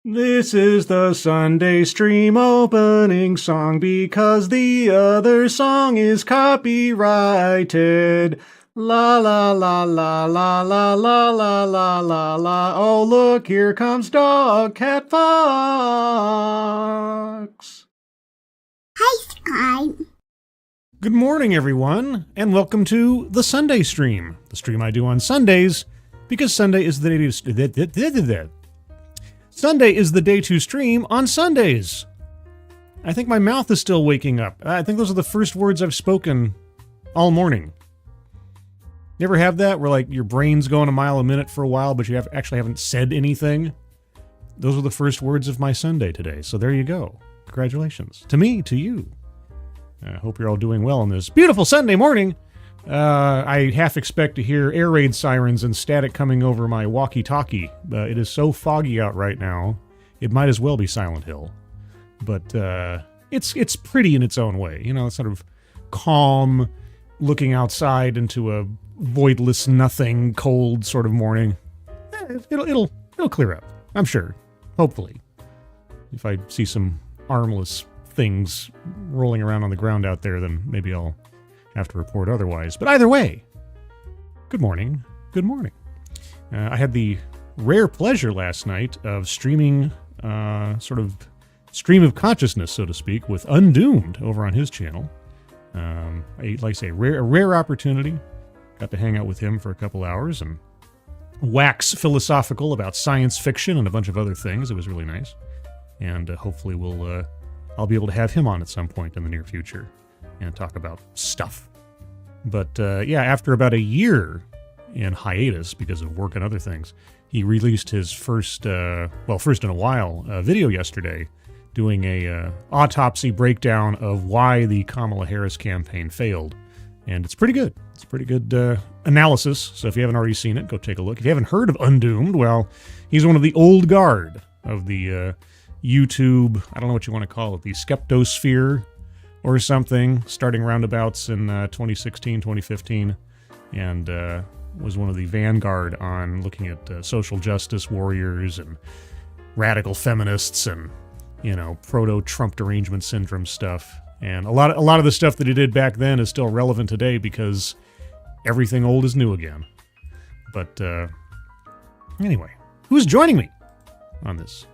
This is the Sunday stream opening song because the other song is copyrighted. La la la la la la la la la la la. Oh look, here comes Dog Cat Fox. Hi, Sky. Good morning, everyone, and welcome to the Sunday stream. The stream I do on Sundays because Sunday is the day to Sunday is the day to stream on Sundays. I think my mouth is still waking up. I think those are the first words I've spoken all morning. You ever have that where like your brain's going a mile a minute for a while, but you actually haven't said anything? Those were the first words of my Sunday today. So there you go. Congratulations. To me, to you. I hope you're all doing well on this beautiful Sunday morning. I half expect to hear air raid sirens and static coming over my walkie-talkie. It is so foggy out right now, it might as well be Silent Hill. But it's pretty in its own way. You know, it's sort of calm, looking outside into a voidless nothing, cold sort of morning. It'll clear up, I'm sure. Hopefully. If I see some armless things rolling around on the ground out there, then maybe I'll have to report otherwise. But either way, good morning. Good morning. I had the rare pleasure last night of streaming sort of stream of consciousness, so to speak, with Undoomed over on his channel. Like I say, a rare opportunity. Got to hang out with him for a couple hours and wax philosophical about science fiction and a bunch of other things. It was really nice. And hopefully I'll be able to have him on at some point in the near future and talk about stuff. But yeah, after about a year in hiatus because of work and other things, he released his first in a while, video yesterday doing a autopsy breakdown of why the Kamala Harris campaign failed. And it's pretty good. It's a pretty good analysis. So if you haven't already seen it, go take a look. If you haven't heard of Undoomed, well, he's one of the old guard of the YouTube, I don't know what you want to call it, the skeptosphere or something, starting roundabouts in 2016, 2015, and was one of the vanguard on looking at social justice warriors and radical feminists and, you know, proto-Trump derangement syndrome stuff. And a lot of the stuff that he did back then is still relevant today because everything old is new again. But anyway, who's joining me on this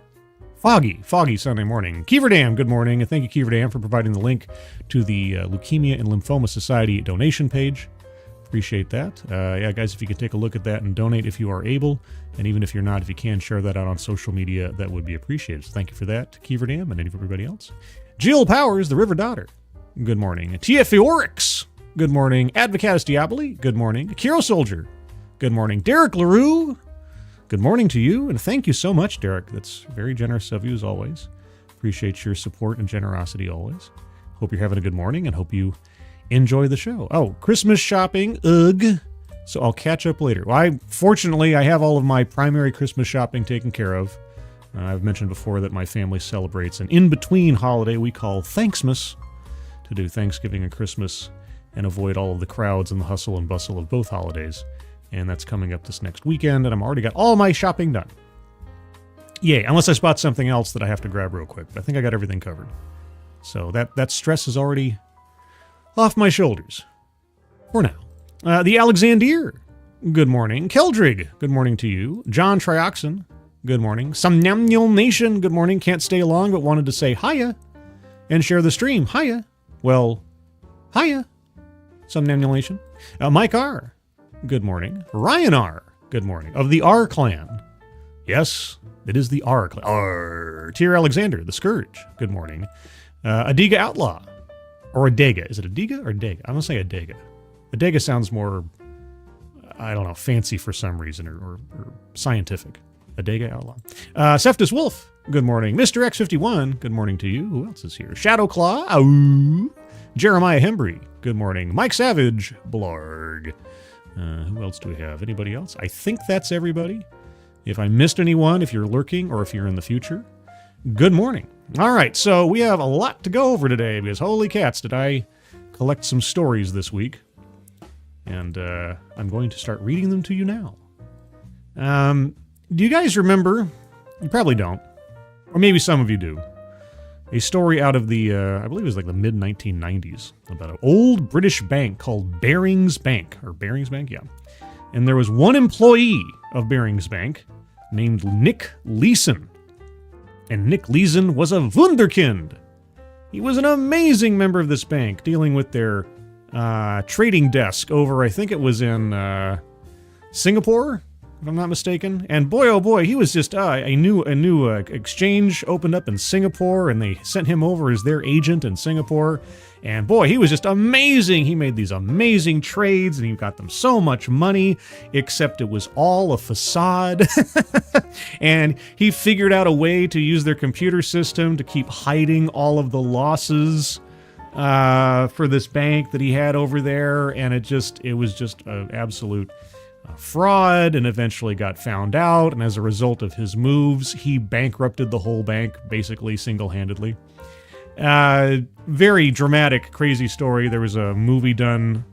foggy Sunday morning? Keeverdam, good morning. And thank you, Keeverdam, for providing the link to the Leukemia and Lymphoma Society donation page. Appreciate that. Yeah, guys, if you could take a look at that and donate if you are able. And even if you're not, if you can share that out on social media, that would be appreciated. So thank you for that, Keeverdam, and everybody else. Jill Powers, the River Daughter, good morning. TFEorix, good morning. Advocatus Diaboli, good morning. Kiro Soldier, good morning. Derek LaRue, good morning to you, and thank you so much, Derek. That's very generous of you, as always. Appreciate your support and generosity always. Hope you're having a good morning, and hope you enjoy the show. Oh, Christmas shopping, ugh. So I'll catch up later. Well, fortunately, I have all of my primary Christmas shopping taken care of. I've mentioned before that my family celebrates an in-between holiday we call Thanksmas, to do Thanksgiving and Christmas and avoid all of the crowds and the hustle and bustle of both holidays. And that's coming up this next weekend, and I've already got all my shopping done. Yay, unless I spot something else that I have to grab real quick. But I think I got everything covered. So that stress is already off my shoulders. For now. The Alexander, good morning. Keldrig, good morning to you. John Trioxin, good morning. Samuel Nation, good morning. Can't stay long, but wanted to say hiya and share the stream. Hiya. Well, hiya. Samuel Nation. Mike R., good morning. Ryan R., good morning. Of the R clan. Yes, it is the R clan. R. Tier Alexander, the Scourge, good morning. Adiga Outlaw. Or Adega. Is it Adiga or Adega? I'm going to say Adega. Adega sounds more, I don't know, fancy for some reason or scientific. Adega Outlaw. Seftus Wolf, good morning. Mr. X51, good morning to you. Who else is here? Shadowclaw, ow. Jeremiah Hembry, good morning. Mike Savage, blarg. Who else do we have? Anybody else? I think that's everybody. If I missed anyone, if you're lurking or if you're in the future, good morning. All right, so we have a lot to go over today because holy cats, did I collect some stories this week. And I'm going to start reading them to you now. Do you guys remember? You probably don't. or maybe some of you do. A story out of the, I believe it was like the mid-1990s, about an old British bank called Barings Bank, yeah. And there was one employee of Barings Bank named Nick Leeson. And Nick Leeson was a wunderkind. He was an amazing member of this bank, dealing with their trading desk over, I think it was in Singapore, if I'm not mistaken. And boy, oh boy, he was just a new exchange opened up in Singapore, and they sent him over as their agent in Singapore. And boy, he was just amazing. He made these amazing trades, and he got them so much money, except it was all a facade. And he figured out a way to use their computer system to keep hiding all of the losses for this bank that he had over there. And it was just an absolute fraud, and eventually got found out. And as a result of his moves, he bankrupted the whole bank, basically single-handedly. Very dramatic, crazy story. There was a movie done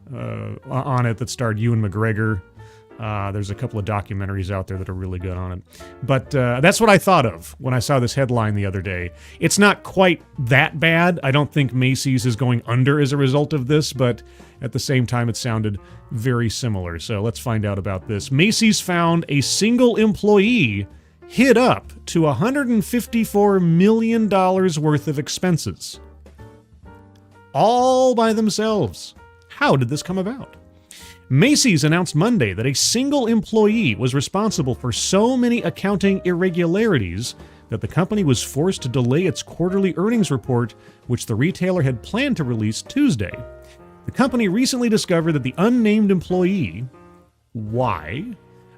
on it that starred Ewan McGregor. There's a couple of documentaries out there that are really good on it. But that's what I thought of when I saw this headline the other day. It's not quite that bad. I don't think Macy's is going under as a result of this, but at the same time, it sounded very similar. So let's find out about this. Macy's found a single employee hid up to $154 million worth of expenses. All by themselves. How did this come about? Macy's announced Monday that a single employee was responsible for so many accounting irregularities that the company was forced to delay its quarterly earnings report, which the retailer had planned to release Tuesday. The company recently discovered that the unnamed employee,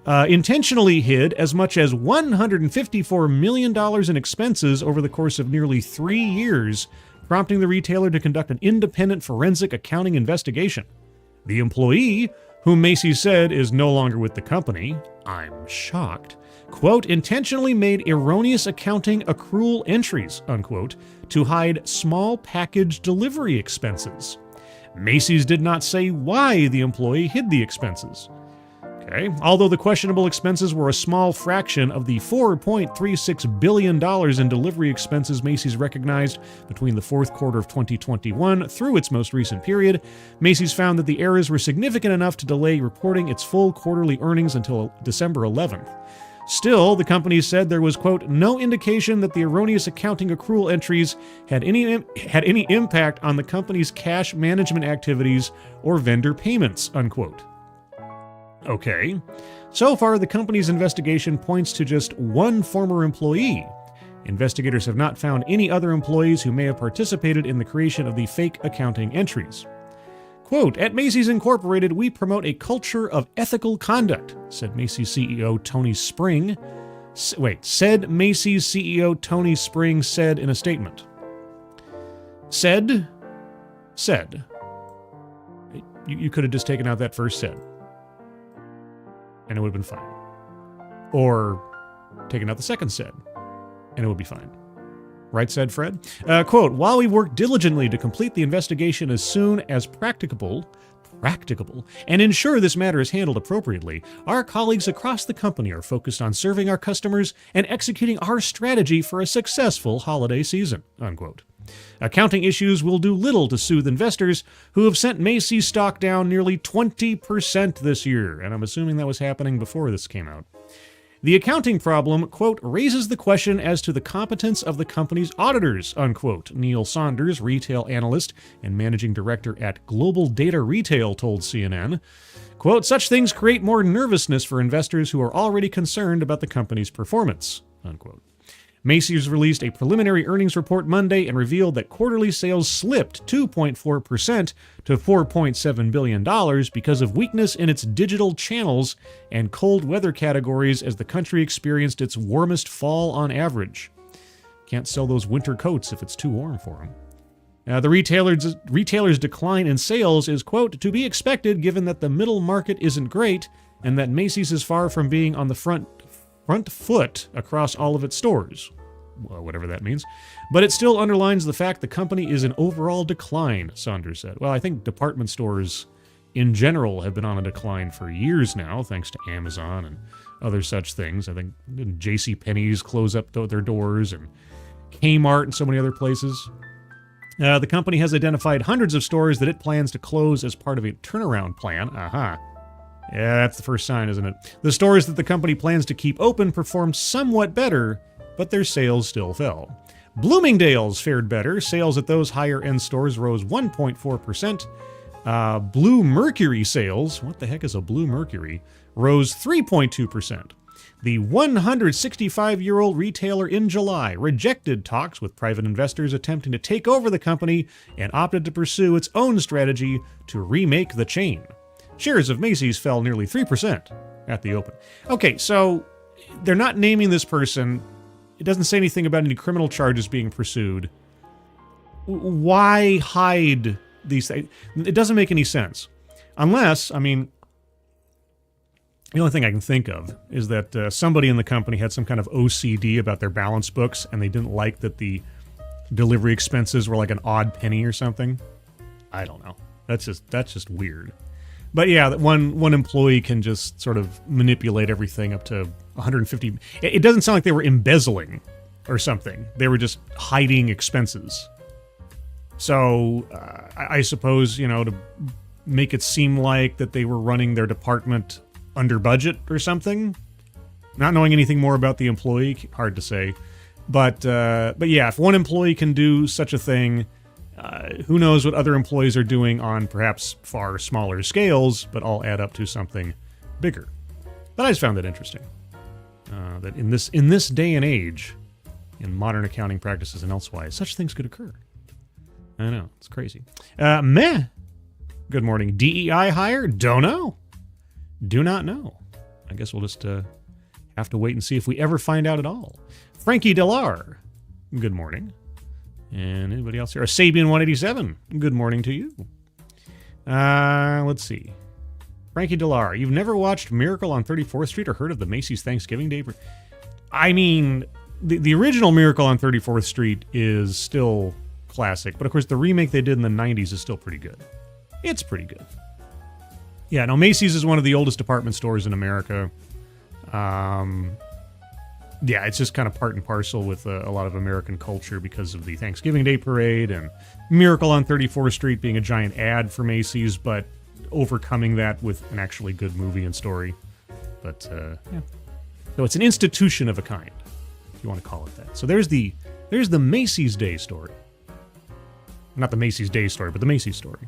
intentionally hid as much as $154 million in expenses over the course of nearly 3 years, prompting the retailer to conduct an independent forensic accounting investigation. The employee, whom Macy's said is no longer with the company, I'm shocked, quote, intentionally made erroneous accounting accrual entries, unquote, to hide small package delivery expenses. Macy's did not say why the employee hid the expenses. Okay. Although the questionable expenses were a small fraction of the $4.36 billion in delivery expenses Macy's recognized between the fourth quarter of 2021 through its most recent period, Macy's found that the errors were significant enough to delay reporting its full quarterly earnings until December 11th. Still, the company said there was, quote, no indication that the erroneous accounting accrual entries had any impact on the company's cash management activities or vendor payments, unquote. Okay. So far, the company's investigation points to just one former employee. Investigators have not found any other employees who may have participated in the creation of the fake accounting entries. Quote, at Macy's Incorporated, we promote a culture of ethical conduct, said Macy's CEO Tony Spring. Said Macy's CEO Tony Spring said in a statement. Said. You could have just taken out that first said, and it would have been fine. Or taken out the second said, and it would be fine. Right, said Fred. Quote, while we work diligently to complete the investigation as soon as practicable, and ensure this matter is handled appropriately, our colleagues across the company are focused on serving our customers and executing our strategy for a successful holiday season, unquote. Accounting issues will do little to soothe investors who have sent Macy's stock down nearly 20% this year, and I'm assuming that was happening before this came out. The accounting problem, quote, raises the question as to the competence of the company's auditors, unquote, Neil Saunders, retail analyst and managing director at Global Data Retail, told CNN. Quote, such things create more nervousness for investors who are already concerned about the company's performance, unquote. Macy's released a preliminary earnings report Monday and revealed that quarterly sales slipped 2.4% to $4.7 billion because of weakness in its digital channels and cold weather categories as the country experienced its warmest fall on average. Can't sell those winter coats if it's too warm for them. The retailer's decline in sales is, quote, to be expected given that the middle market isn't great and that Macy's is far from being on the front foot across all of its stores. Well, whatever that means. But it still underlines the fact the company is in overall decline, Saunders said. Well, I think department stores in general have been on a decline for years now, thanks to Amazon and other such things. I think J.C. Penney's close up their doors, and Kmart and so many other places. The company has identified hundreds of stores that it plans to close as part of a turnaround plan. Yeah, that's the first sign, isn't it? The stores that the company plans to keep open performed somewhat better, but their sales still fell. Bloomingdale's fared better. Sales at those higher-end stores rose 1.4%. Blue Mercury sales, what the heck is a Blue Mercury, rose 3.2%. The 165-year-old retailer in July rejected talks with private investors attempting to take over the company and opted to pursue its own strategy to remake the chain. Shares of Macy's fell nearly 3% at the open. Okay, so they're not naming this person. It doesn't say anything about any criminal charges being pursued. Why hide these things? It doesn't make any sense. Unless, I mean, the only thing I can think of is that somebody in the company had some kind of OCD about their balance books, and they didn't like that the delivery expenses were like an odd penny or something. I don't know. That's just weird. But yeah, that one employee can just sort of manipulate everything up to 150. It doesn't sound like they were embezzling or something. They were just hiding expenses. So I suppose, to make it seem like that they were running their department under budget or something. Not knowing anything more about the employee, hard to say. But yeah, if one employee can do such a thing, who knows what other employees are doing on perhaps far smaller scales, but all add up to something bigger. But I just found that interesting. That in this day and age, in modern accounting practices and elsewise, such things could occur. I know, it's crazy. Meh. Good morning. DEI hire? Don't know. Do not know. I guess we'll just have to wait and see if we ever find out at all. Frankie Delar. Good morning. And anybody else here? Sabian 187. Good morning to you. Let's see. Frankie Delar. You've never watched Miracle on 34th Street or heard of the Macy's Thanksgiving Day? I mean, the original Miracle on 34th Street is still classic, but of course the remake they did in the 90s is still pretty good. It's pretty good. Yeah, no, Macy's is one of the oldest department stores in America. Yeah, it's just kind of part and parcel with a lot of American culture because of the Thanksgiving Day Parade and Miracle on 34th Street being a giant ad for Macy's, but overcoming that with an actually good movie and story. But, yeah. So it's an institution of a kind, if you want to call it that. So there's the Macy's Day story. Not the Macy's Day story, but the Macy's story.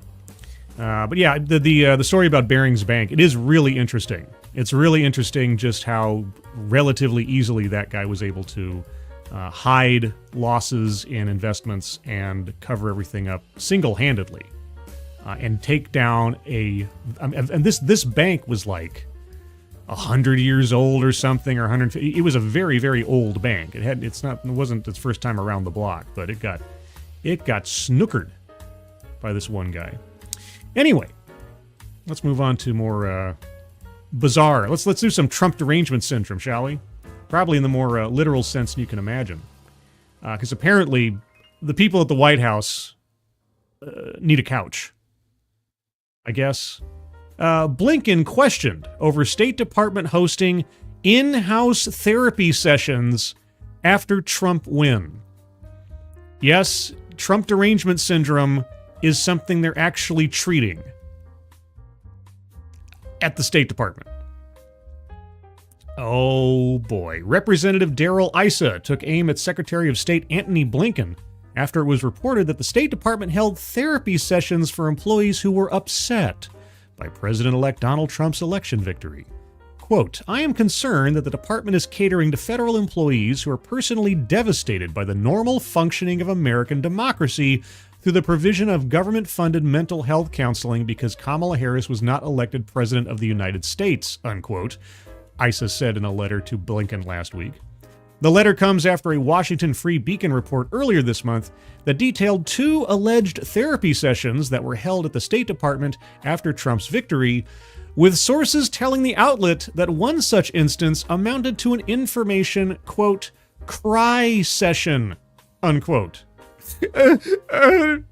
But yeah, the story about Barings Bank, it is really interesting. It's really interesting just how relatively easily that guy was able to hide losses in investments and cover everything up single-handedly, and take down and this bank was like 100 years old or something, or 150. It was a very, very old bank. It wasn't its first time around the block, but it got snookered by this one guy. Anyway, let's move on to more bizarre. Let's do some Trump derangement syndrome, shall we? Probably in the more literal sense you can imagine, because apparently the people at the White House need a couch, I guess. Blinken questioned over State Department hosting in-house therapy sessions after Trump win. Yes, Trump derangement syndrome is something they're actually treating at the State Department. Oh boy. Representative Darrell Issa took aim at Secretary of State Antony Blinken after it was reported that the State Department held therapy sessions for employees who were upset by President-elect Donald Trump's election victory. Quote, I am concerned that the department is catering to federal employees who are personally devastated by the normal functioning of American democracy through the provision of government-funded mental health counseling because Kamala Harris was not elected President of the United States, unquote, Issa said in a letter to Blinken last week. The letter comes after a Washington Free Beacon report earlier this month that detailed 2 alleged therapy sessions that were held at the State Department after Trump's victory, with sources telling the outlet that one such instance amounted to an information, quote, cry session, unquote. The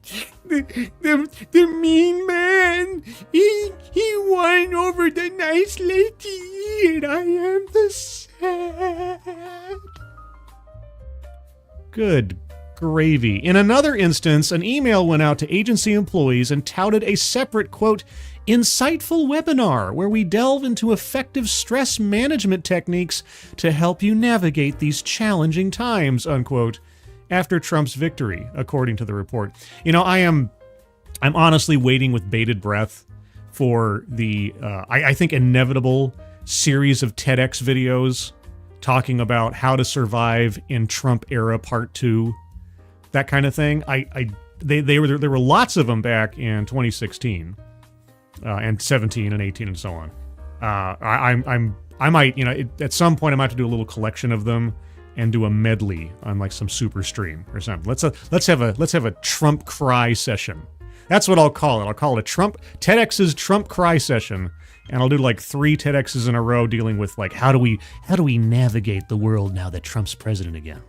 mean man. and he won over the nice lady, and I am the sad. Good gravy. In another instance, an email went out to agency employees and touted a separate, quote, insightful webinar where we delve into effective stress management techniques to help you navigate these challenging times, unquote, after Trump's victory, according to the report. You know, I'm honestly waiting with bated breath for the, I think, inevitable series of TEDx videos talking about how to survive in Trump era part 2, that kind of thing. There were lots of them back in 2016. And 17 and 18 and so on. I might, at some point I might have to do a little collection of them and do a medley on like some super stream or something. Let's have a Trump cry session. That's what I'll call it. I'll call it TEDx's Trump cry session, and I'll do like 3 TEDx's in a row dealing with like how do we navigate the world now that Trump's president again.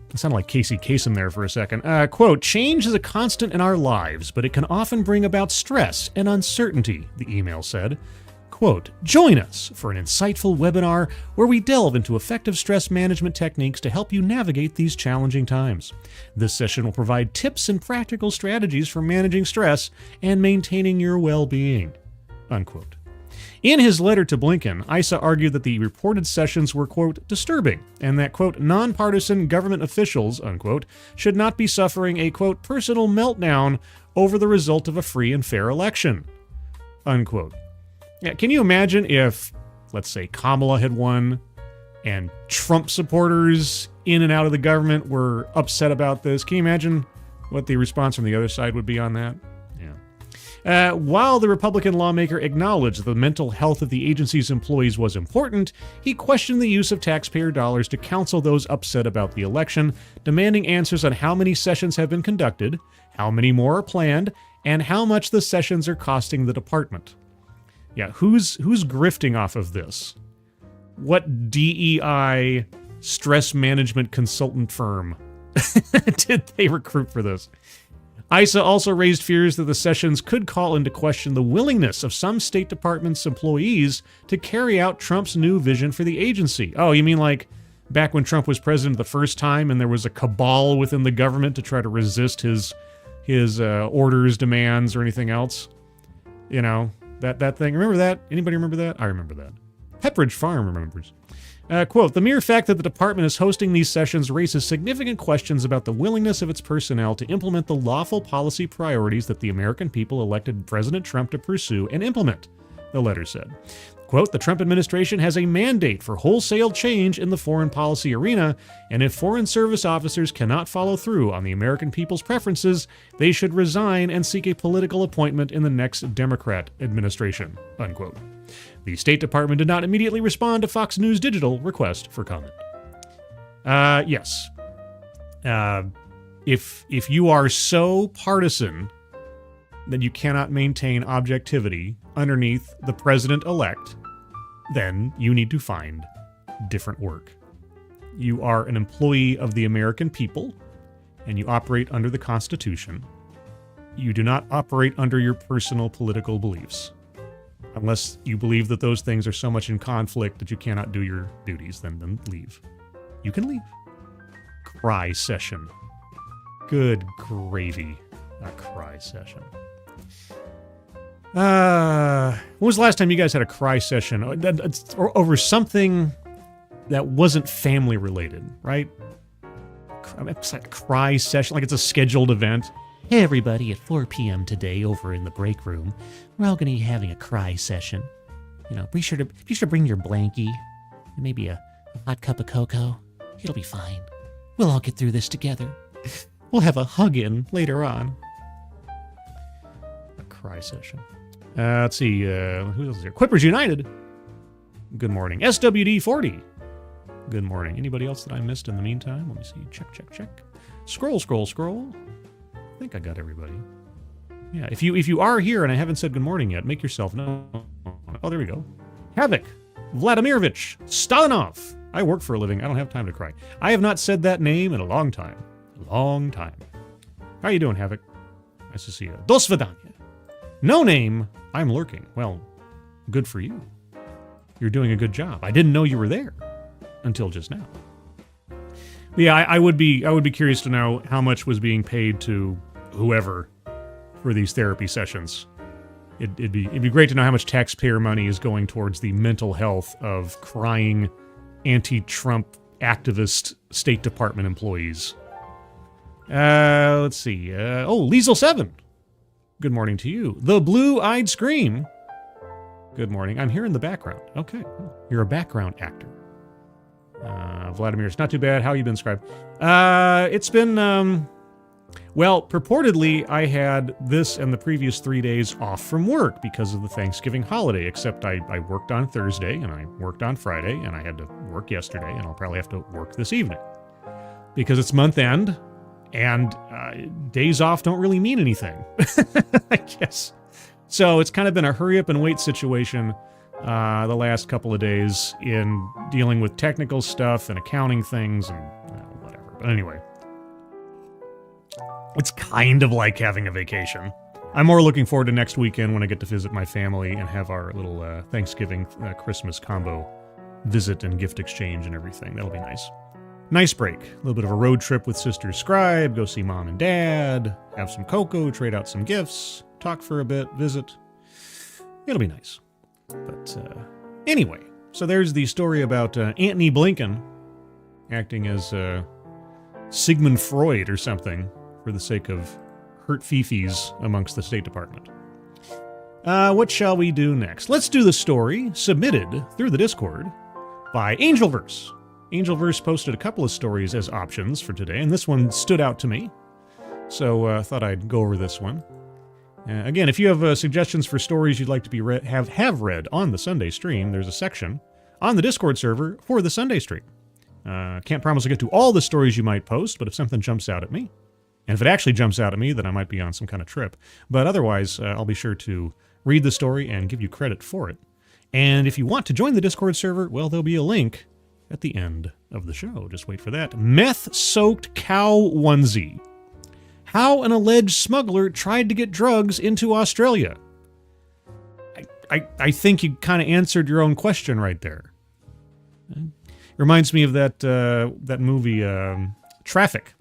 It sounded like Casey Kasem there for a second. Quote, change is a constant in our lives, but it can often bring about stress and uncertainty, the email said. Quote, join us for an insightful webinar where we delve into effective stress management techniques to help you navigate these challenging times. This session will provide tips and practical strategies for managing stress and maintaining your well-being, unquote. In his letter to Blinken, Issa argued that the reported sessions were, quote, disturbing, and that, quote, nonpartisan government officials, unquote, should not be suffering a, quote, personal meltdown over the result of a free and fair election, unquote. Yeah, can you imagine if, let's say, Kamala had won and Trump supporters in and out of the government were upset about this? Can you imagine what the response from the other side would be on that? While the Republican lawmaker acknowledged the mental health of the agency's employees was important, he questioned the use of taxpayer dollars to counsel those upset about the election, demanding answers on how many sessions have been conducted, how many more are planned, and how much the sessions are costing the department. Yeah, who's grifting off of this? What DEI stress management consultant firm did they recruit for this? Issa also raised fears that the sessions could call into question the willingness of some State Department's employees to carry out Trump's new vision for the agency. Oh, you mean like back when Trump was president the first time and there was a cabal within the government to try to resist his orders, demands, or anything else? You know, that thing. Remember that? Anybody remember that? I remember that. Pepperidge Farm remembers. Quote, the mere fact that the department is hosting these sessions raises significant questions about the willingness of its personnel to implement the lawful policy priorities that the American people elected President Trump to pursue and implement, the letter said. Quote, the Trump administration has a mandate for wholesale change in the foreign policy arena, and if foreign service officers cannot follow through on the American people's preferences, they should resign and seek a political appointment in the next Democrat administration, unquote. The State Department did not immediately respond to Fox News Digital request for comment. Yes. If you are so partisan that you cannot maintain objectivity underneath the president-elect, then you need to find different work. You are an employee of the American people, and you operate under the Constitution. You do not operate under your personal political beliefs. Unless you believe that those things are so much in conflict that you cannot do your duties, then leave. You can leave. Cry session. Good gravy. A cry session. When was the last time you guys had a cry session? Over something that wasn't family related, right? It's like a cry session, like it's a scheduled event. Hey everybody, at 4 p.m. today over in the break room, we're all going to be having a cry session. You know, be sure to bring your blankie, and maybe a hot cup of cocoa. It'll be fine. We'll all get through this together. We'll have a hug-in later on. A cry session. Let's see, who else is here? Quippers United. Good morning. SWD 40. Good morning. Anybody else that I missed in the meantime? Let me see. Check. Scroll. I think I got everybody. Yeah, if you are here and I haven't said good morning yet, make yourself known. Oh, there we go. Havoc, Vladimirovich, Stalinov. I work for a living. I don't have time to cry. I have not said that name in a long time. How are you doing, Havoc? Nice to see you. Do svidaniya. No name, I'm lurking. Well, good for you. You're doing a good job. I didn't know you were there until just now. But yeah, I would be curious to know how much was being paid to whoever for these therapy sessions. It'd be great to know how much taxpayer money is going towards the mental health of crying anti-Trump activist State Department employees. Let's see. Liesel7. Good morning to you. The Blue-Eyed Scream. Good morning. I'm here in the background. Okay. You're a background actor. Vladimir, it's not too bad. How you been, Scribe? It's been, well, purportedly, I had this and the previous 3 days off from work because of the Thanksgiving holiday, except I worked on Thursday, and I worked on Friday, and I had to work yesterday, and I'll probably have to work this evening. Because it's month end, and days off don't really mean anything, I guess. So it's kind of been a hurry up and wait situation the last couple of days in dealing with technical stuff and accounting things and whatever. But anyway, it's kind of like having a vacation. I'm more looking forward to next weekend when I get to visit my family and have our little Thanksgiving Christmas combo visit and gift exchange and everything. That'll be nice. Nice break. A little bit of a road trip with Sister Scribe, go see Mom and Dad, have some cocoa, trade out some gifts, talk for a bit, visit. It'll be nice. But anyway, so there's the story about Antony Blinken acting as Sigmund Freud or something for the sake of hurt fifis amongst the State Department. What shall we do next? Let's do the story submitted through the Discord by Angelverse. Angelverse posted a couple of stories as options for today, and this one stood out to me, so I thought I'd go over this one. Again, if you have suggestions for stories you'd like to be have read on the Sunday stream, there's a section on the Discord server for the Sunday stream. Can't promise I'll get to all the stories you might post, but if something jumps out at me, and if it actually jumps out at me, then I might be on some kind of trip. But otherwise, I'll be sure to read the story and give you credit for it. And if you want to join the Discord server, well, there'll be a link at the end of the show. Just wait for that. Meth-soaked cow onesie. How an alleged smuggler tried to get drugs into Australia. I think you kind of answered your own question right there. It reminds me of that movie, Traffic.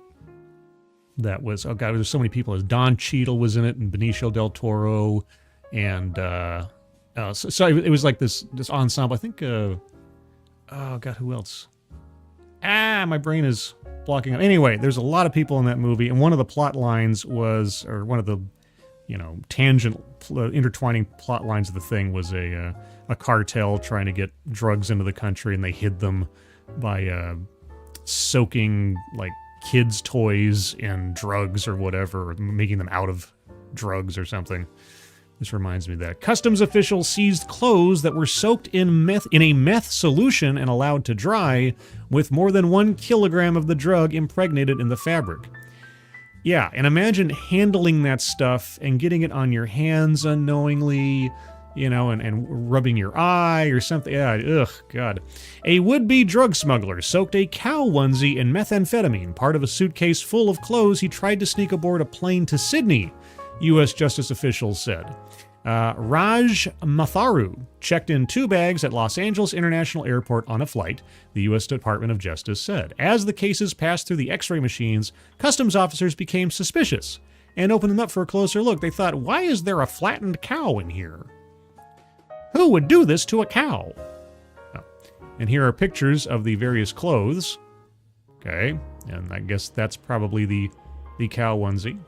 That was, oh God, there's so many people. Don Cheadle was in it, and Benicio del Toro, and so it was like this ensemble. I think, oh God, who else? My brain is blocking out. Anyway, there's a lot of people in that movie, and one of the plot lines was, or one of the, tangent, intertwining plot lines of the thing was a cartel trying to get drugs into the country, and they hid them by soaking, like, kids' toys in drugs or whatever, or making them out of drugs or something. This reminds me of that. Customs officials seized clothes that were soaked in a meth solution and allowed to dry, with more than 1 kilogram of the drug impregnated in the fabric. Yeah, and imagine handling that stuff and getting it on your hands unknowingly, and rubbing your eye or something. Yeah, ugh, God. A would-be drug smuggler soaked a cow onesie in methamphetamine, part of a suitcase full of clothes he tried to sneak aboard a plane to Sydney, U.S. Justice officials said. Raj Matharu checked in 2 bags at Los Angeles International Airport on a flight, the U.S. Department of Justice said. As the cases passed through the x-ray machines, customs officers became suspicious and opened them up for a closer look. They thought, why is there a flattened cow in here? Who would do this to a cow? Oh. And here are pictures of the various clothes. Okay, and I guess that's probably the cow onesie.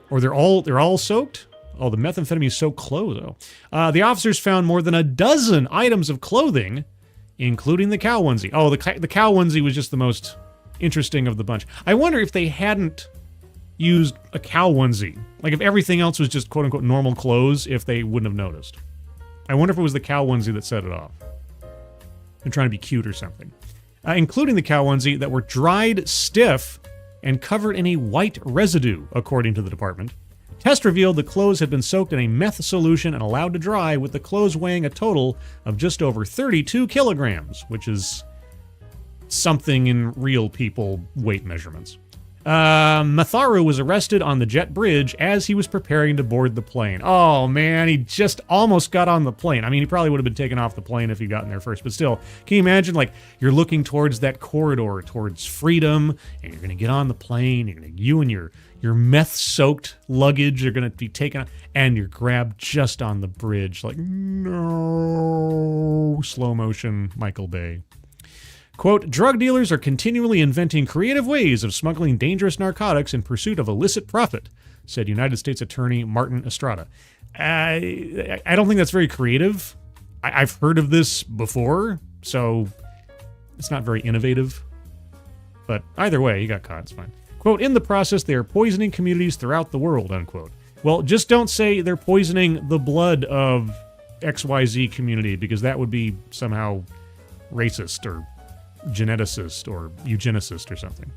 Or they're all soaked? Oh, the methamphetamine soaked clothes. Oh. The officers found more than a dozen items of clothing, including the cow onesie. Oh, the cow onesie was just the most interesting of the bunch. I wonder if they hadn't used a cow onesie, like if everything else was just quote-unquote normal clothes, if they wouldn't have noticed. I wonder if it was the cow onesie that set it off. They're trying to be cute or something. Including the cow onesie that were dried stiff and covered in a white residue, according to the department. Tests revealed the clothes had been soaked in a meth solution and allowed to dry, with the clothes weighing a total of just over 32 kilograms, which is something in real people weight measurements. Matharu was arrested on the jet bridge as he was preparing to board the plane. Oh, man, he just almost got on the plane. I mean, he probably would have been taken off the plane if he'd gotten there first. But still, can you imagine, like, you're looking towards that corridor, towards freedom, and you're going to get on the plane. You and your meth-soaked luggage are going to be taken, and you're grabbed just on the bridge. Like, no. Slow motion, Michael Bay. Quote, drug dealers are continually inventing creative ways of smuggling dangerous narcotics in pursuit of illicit profit, said United States Attorney Martin Estrada. I don't think that's very creative. I've heard of this before, so it's not very innovative. But either way, he got caught. It's fine. Quote, in the process, they are poisoning communities throughout the world, unquote. Well, just don't say they're poisoning the blood of XYZ community, because that would be somehow racist or geneticist or eugenicist or something.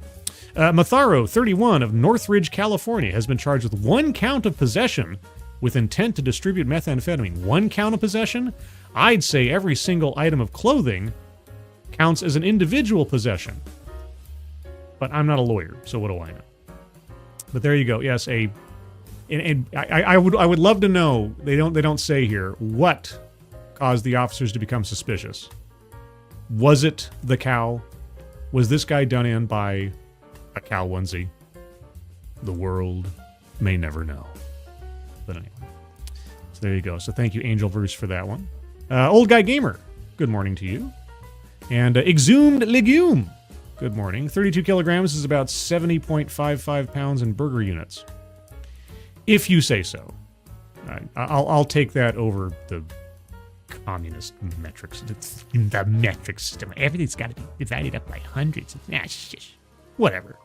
Matharu, 31, of Northridge, California, has been charged with 1 count of possession with intent to distribute methamphetamine. 1 count of possession? I'd say every single item of clothing counts as an individual possession. But I'm not a lawyer, so what do I know? But there you go. Yes, I would love to know. They don't say here what caused the officers to become suspicious. Was it the cow? Was this guy done in by a cow onesie? The world may never know. But anyway, so there you go. So thank you, Angelverse, for that one. Old Guy Gamer, good morning to you. And Exhumed Legume, good morning. 32 kilograms is about 70.55 pounds in burger units. If you say so. I'll take that over the communist metrics. It's in the metric system. Everything's got to be divided up by hundreds. Whatever.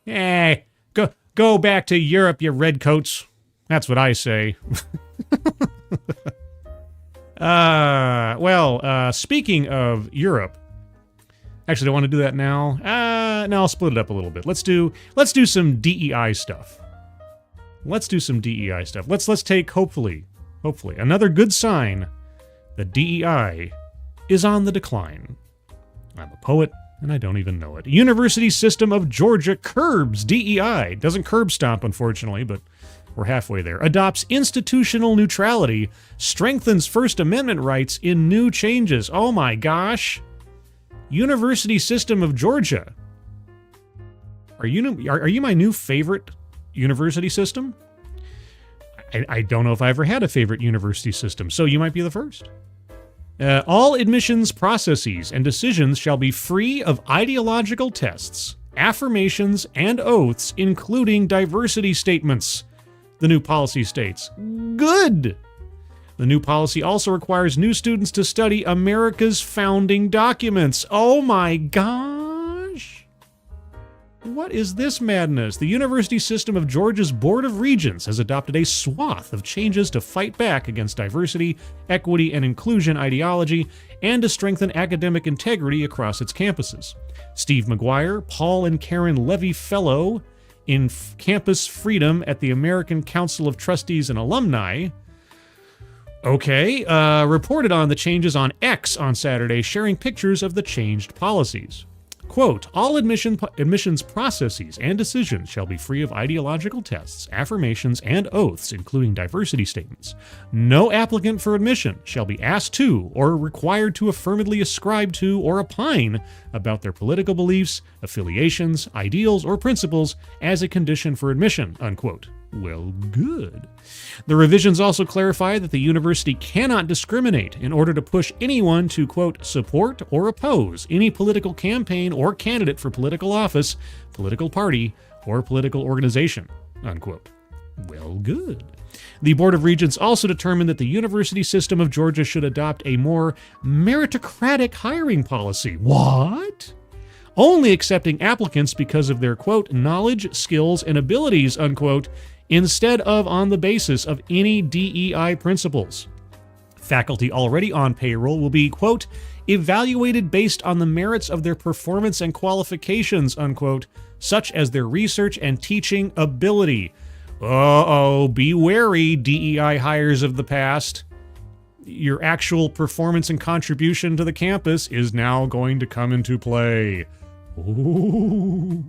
Go back to Europe, you redcoats. That's what I say. Speaking of Europe, actually, do I want to do that now? No, I'll split it up a little bit. Let's do some DEI stuff. Let's take, hopefully, another good sign that DEI is on the decline. I'm a poet, and I don't even know it. University System of Georgia curbs DEI. Doesn't curb stomp, unfortunately, but we're halfway there. Adopts institutional neutrality, strengthens First Amendment rights in new changes. Oh my gosh. University System of Georgia. Are you my new favorite university system? I don't know if I ever had a favorite university system, so you might be the first. All admissions processes and decisions shall be free of ideological tests, affirmations, and oaths, including diversity statements, the new policy states. Good! The new policy also requires new students to study America's founding documents. Oh my gosh! What is this madness? The University System of Georgia's Board of Regents has adopted a swath of changes to fight back against diversity, equity, and inclusion ideology, and to strengthen academic integrity across its campuses. Steve McGuire, Paul and Karen Levy Fellow in Campus Freedom at the American Council of Trustees and Alumni, reported on the changes on X on Saturday, sharing pictures of the changed policies. Quote, all admissions processes and decisions shall be free of ideological tests, affirmations, and oaths, including diversity statements. No applicant for admission shall be asked to or required to affirmatively ascribe to or opine about their political beliefs, affiliations, ideals, or principles as a condition for admission, unquote. Well, good. The revisions also clarify that the university cannot discriminate in order to push anyone to, quote, support or oppose any political campaign or candidate for political office, political party, or political organization, unquote. Well, good. The Board of Regents also determined that the University System of Georgia should adopt a more meritocratic hiring policy. What? Only accepting applicants because of their, quote, knowledge, skills, and abilities, unquote, instead of on the basis of any DEI principles. Faculty already on payroll will be, quote, evaluated based on the merits of their performance and qualifications, unquote, such as their research and teaching ability. Uh-oh, be wary, DEI hires of the past. Your actual performance and contribution to the campus is now going to come into play. Ooh.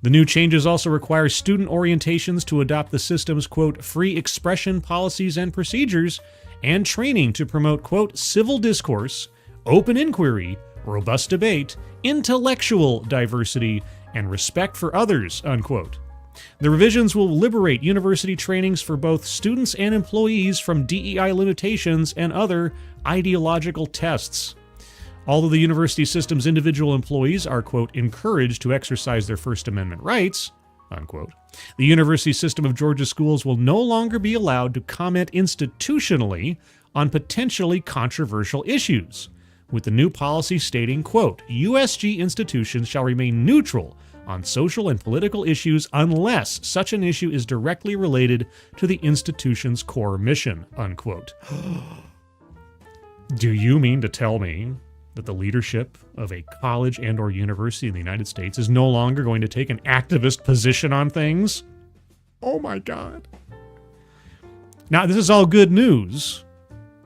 The new changes also require student orientations to adopt the system's, quote, free expression policies and procedures, and training to promote, quote, civil discourse, open inquiry, robust debate, intellectual diversity, and respect for others, unquote. The revisions will liberate university trainings for both students and employees from DEI limitations and other ideological tests. Although the university system's individual employees are, quote, encouraged to exercise their First Amendment rights, unquote, the University System of Georgia schools will no longer be allowed to comment institutionally on potentially controversial issues, with the new policy stating, quote, USG institutions shall remain neutral on social and political issues unless such an issue is directly related to the institution's core mission, unquote. Do you mean to tell me that the leadership of a college and or university in the United States is no longer going to take an activist position on things? Oh my God. Now, this is all good news.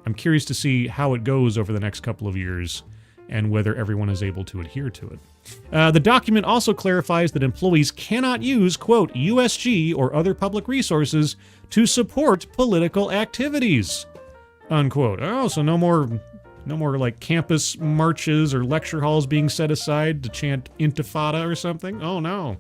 I'm curious to see how it goes over the next couple of years and whether everyone is able to adhere to it. The document also clarifies that employees cannot use, quote, USG or other public resources to support political activities, unquote. Oh, so no more like campus marches or lecture halls being set aside to chant Intifada or something? Oh no.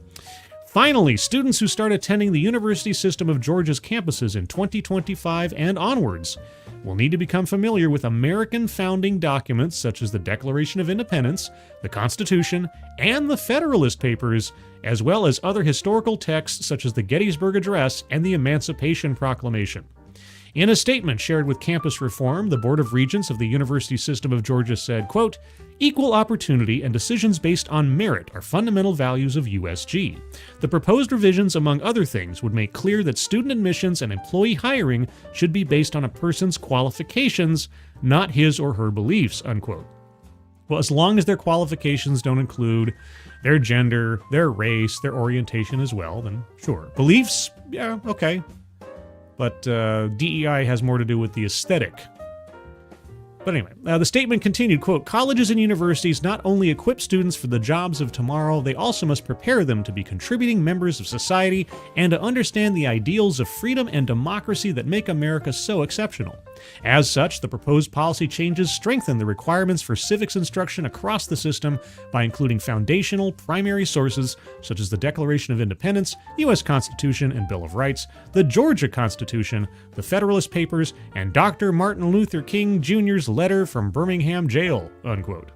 Finally, students who start attending the University System of Georgia's campuses in 2025 and onwards will need to become familiar with American founding documents such as the Declaration of Independence, the Constitution, and the Federalist Papers, as well as other historical texts such as the Gettysburg Address and the Emancipation Proclamation. In a statement shared with Campus Reform, the Board of Regents of the University System of Georgia said, quote, equal opportunity and decisions based on merit are fundamental values of USG. The proposed revisions, among other things, would make clear that student admissions and employee hiring should be based on a person's qualifications, not his or her beliefs, unquote. Well, as long as their qualifications don't include their gender, their race, their orientation as well, then sure. Beliefs, yeah, okay. But DEI has more to do with the aesthetic. But anyway, the statement continued, quote, colleges and universities not only equip students for the jobs of tomorrow, they also must prepare them to be contributing members of society and to understand the ideals of freedom and democracy that make America so exceptional. As such, the proposed policy changes strengthen the requirements for civics instruction across the system by including foundational, primary sources such as the Declaration of Independence, U.S. Constitution and Bill of Rights, the Georgia Constitution, the Federalist Papers, and Dr. Martin Luther King Jr.'s letter from Birmingham jail, unquote.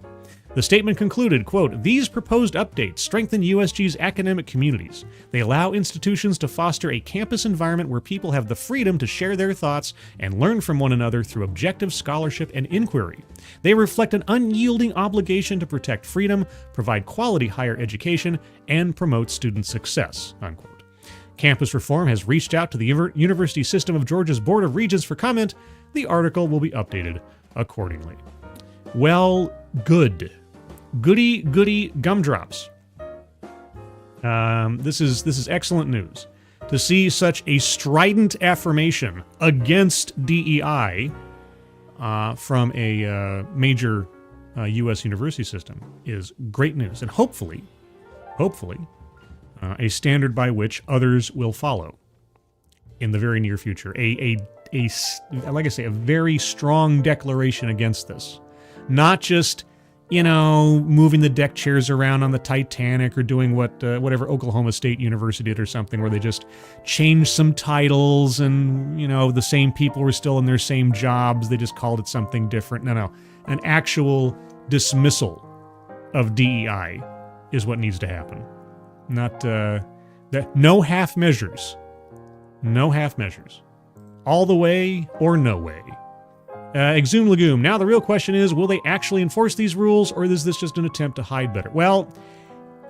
The statement concluded, quote, these proposed updates strengthen USG's academic communities. They allow institutions to foster a campus environment where people have the freedom to share their thoughts and learn from one another through objective scholarship and inquiry. They reflect an unyielding obligation to protect freedom, provide quality higher education, and promote student success, unquote. Campus Reform has reached out to the University System of Georgia's Board of Regents for comment. The article will be updated accordingly. Well, good. Goody gumdrops. This is excellent news. To see such a strident affirmation against DEI from a major U.S. university system is great news, and hopefully, a standard by which others will follow in the very near future. Like I say, a very strong declaration against this. Not just, moving the deck chairs around on the Titanic or doing whatever Oklahoma State University did or something where they just changed some titles and, the same people were still in their same jobs. They just called it something different. No. An actual dismissal of DEI is what needs to happen. Not, no half measures. No half measures. All the way or no way. Exhume Legume. Now the real question is, will they actually enforce these rules, or is this just an attempt to hide better? Well,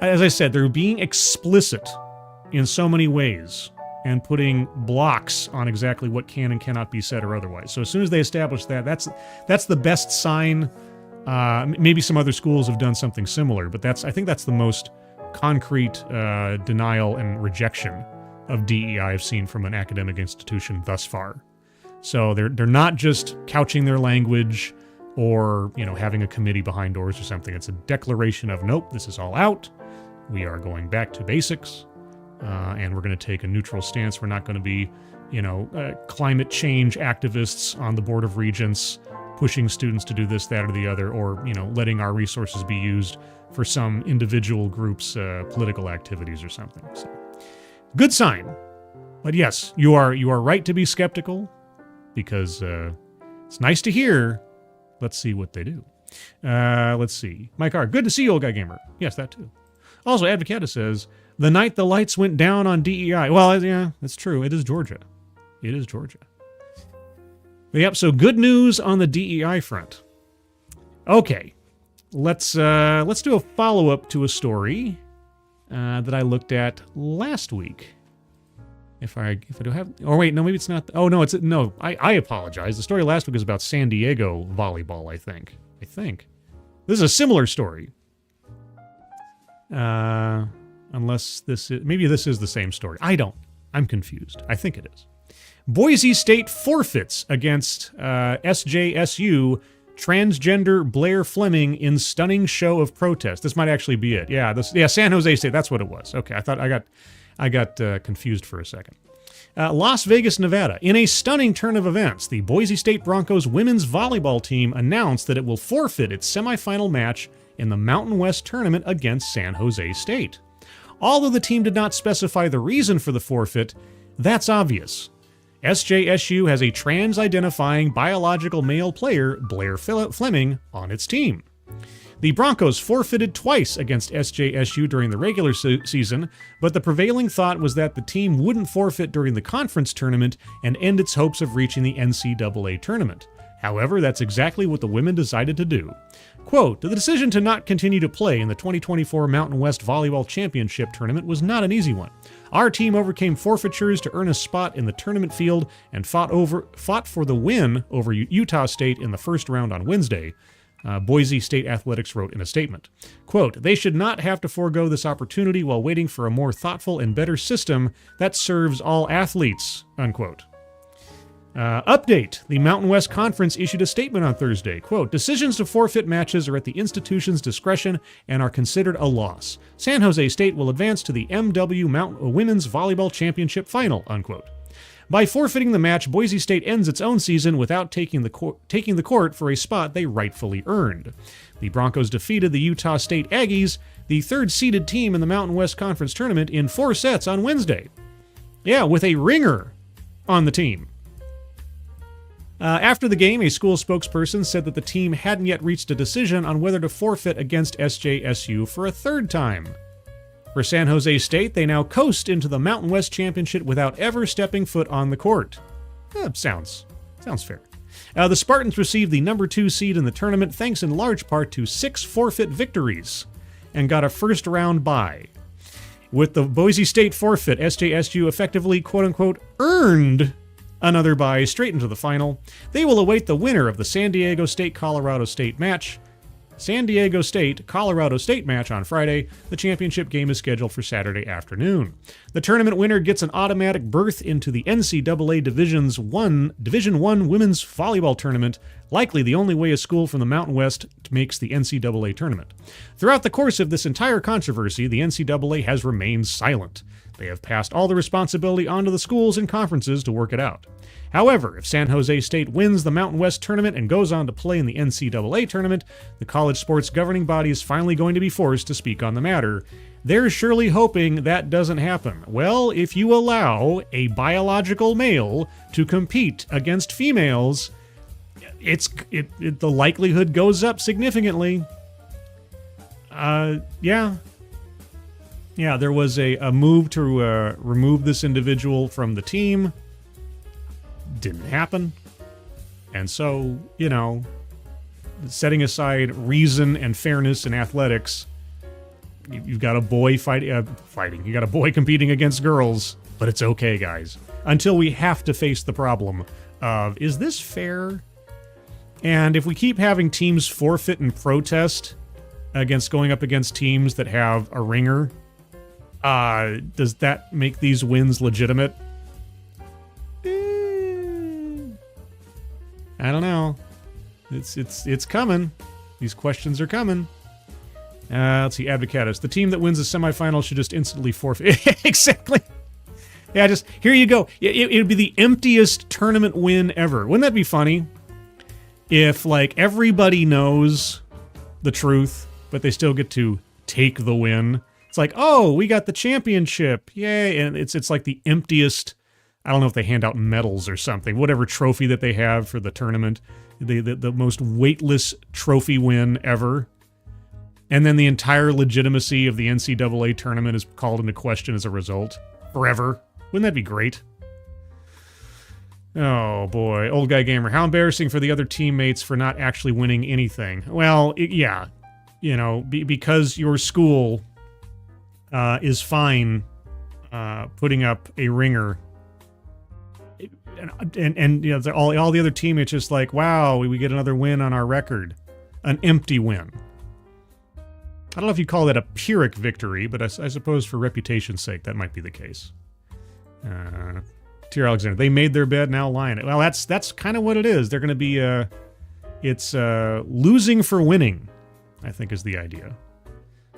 as I said, they're being explicit in so many ways and putting blocks on exactly what can and cannot be said or otherwise. So as soon as they establish that, that's the best sign. Maybe some other schools have done something similar, but I think that's the most concrete denial and rejection of DEI I've seen from an academic institution thus far. So they're not just couching their language or, having a committee behind doors or something. It's a declaration of, nope, this is all out. We are going back to basics, and we're going to take a neutral stance. We're not going to be, climate change activists on the Board of Regents pushing students to do this, that, or the other, or, letting our resources be used for some individual group's political activities or something. So, good sign. But yes, you are right to be skeptical, because it's nice to hear. Let's see what they do. Let's see. Mike R. Good to see you, Old Guy Gamer. Yes, that too. Also, Advocata says, the night the lights went down on DEI. Well, yeah, that's true. It is Georgia. It is Georgia. But yep, so good news on the DEI front. Okay, let's do a follow-up to a story that I looked at last week. If I do have, or wait, no, maybe it's not. Oh no, I apologize. The story last week was about San Diego volleyball. I think this is a similar story. Unless maybe this is the same story. I'm confused. I think it is. Boise State forfeits against SJSU transgender Blair Fleming in stunning show of protest. This might actually be it. Yeah, San Jose State. That's what it was. Okay, I thought I got confused for a second. Las Vegas, Nevada. In a stunning turn of events, the Boise State Broncos women's volleyball team announced that it will forfeit its semifinal match in the Mountain West tournament against San Jose State. Although the team did not specify the reason for the forfeit, that's obvious. SJSU has a trans-identifying biological male player, Blair Fleming, on its team. The Broncos forfeited twice against SJSU during the regular season, but the prevailing thought was that the team wouldn't forfeit during the conference tournament and end its hopes of reaching the NCAA tournament. However, that's exactly what the women decided to do. Quote, the decision to not continue to play in the 2024 Mountain West Volleyball Championship tournament was not an easy one. Our team overcame forfeitures to earn a spot in the tournament field and fought for the win over Utah State in the first round on Wednesday. Boise State Athletics wrote in a statement. Quote, they should not have to forego this opportunity while waiting for a more thoughtful and better system that serves all athletes, unquote. Update. The Mountain West Conference issued a statement on Thursday. Quote, decisions to forfeit matches are at the institution's discretion and are considered a loss. San Jose State will advance to the MW Women's Volleyball Championship Final, unquote. By forfeiting the match, Boise State ends its own season without taking the court for a spot they rightfully earned. The Broncos defeated the Utah State Aggies, the third-seeded team in the Mountain West Conference tournament, in 4 sets on Wednesday. Yeah, with a ringer on the team. After the game, a school spokesperson said that the team hadn't yet reached a decision on whether to forfeit against SJSU for a third time. For San Jose State, they now coast into the Mountain West Championship without ever stepping foot on the court. Sounds fair. The Spartans received the number 2 seed in the tournament thanks in large part to 6 forfeit victories and got a first-round bye. With the Boise State forfeit, SJSU effectively, quote-unquote, earned another bye straight into the final. They will await the winner of the San Diego State-Colorado State match on Friday. The championship game is scheduled for Saturday afternoon. The tournament winner gets an automatic berth into the NCAA Division I women's volleyball tournament, likely the only way a school from the Mountain West makes the NCAA tournament. Throughout the course of this entire controversy, the NCAA has remained silent. They have passed all the responsibility onto the schools and conferences to work it out. However, if San Jose State wins the Mountain West tournament and goes on to play in the NCAA tournament, the college sports governing body is finally going to be forced to speak on the matter. They're surely hoping that doesn't happen. Well, if you allow a biological male to compete against females, the likelihood goes up significantly. Yeah, there was a move to remove this individual from the team. Didn't happen. And so, setting aside reason and fairness in athletics, you've got a boy fighting. You got a boy competing against girls, but it's okay, guys. Until we have to face the problem of, is this fair? And if we keep having teams forfeit and protest against going up against teams that have a ringer, does that make these wins legitimate? I don't know. It's coming. These questions are coming. Let's see, Advocatus. The team that wins the semifinal should just instantly forfeit. Exactly. Yeah, just, here you go. It would be the emptiest tournament win ever. Wouldn't that be funny? If, like, everybody knows the truth, but they still get to take the win. It's like, oh, we got the championship. Yay. And it's like the emptiest, I don't know if they hand out medals or something, whatever trophy that they have for the tournament. The most weightless trophy win ever. And then the entire legitimacy of the NCAA tournament is called into question as a result. Forever. Wouldn't that be great? Oh, boy. Old Guy Gamer. How embarrassing for the other teammates for not actually winning anything. Well, yeah. You know, because your school is fine putting up a ringer. And you know, all the other teammates just like, wow, we get another win on our record. An empty win. I don't know if you call that a Pyrrhic victory, but I suppose for reputation's sake, that might be the case. Tier Alexander, they made their bed, now lie in it. Well, that's kind of what it is. They're going to be, it's losing for winning, I think is the idea.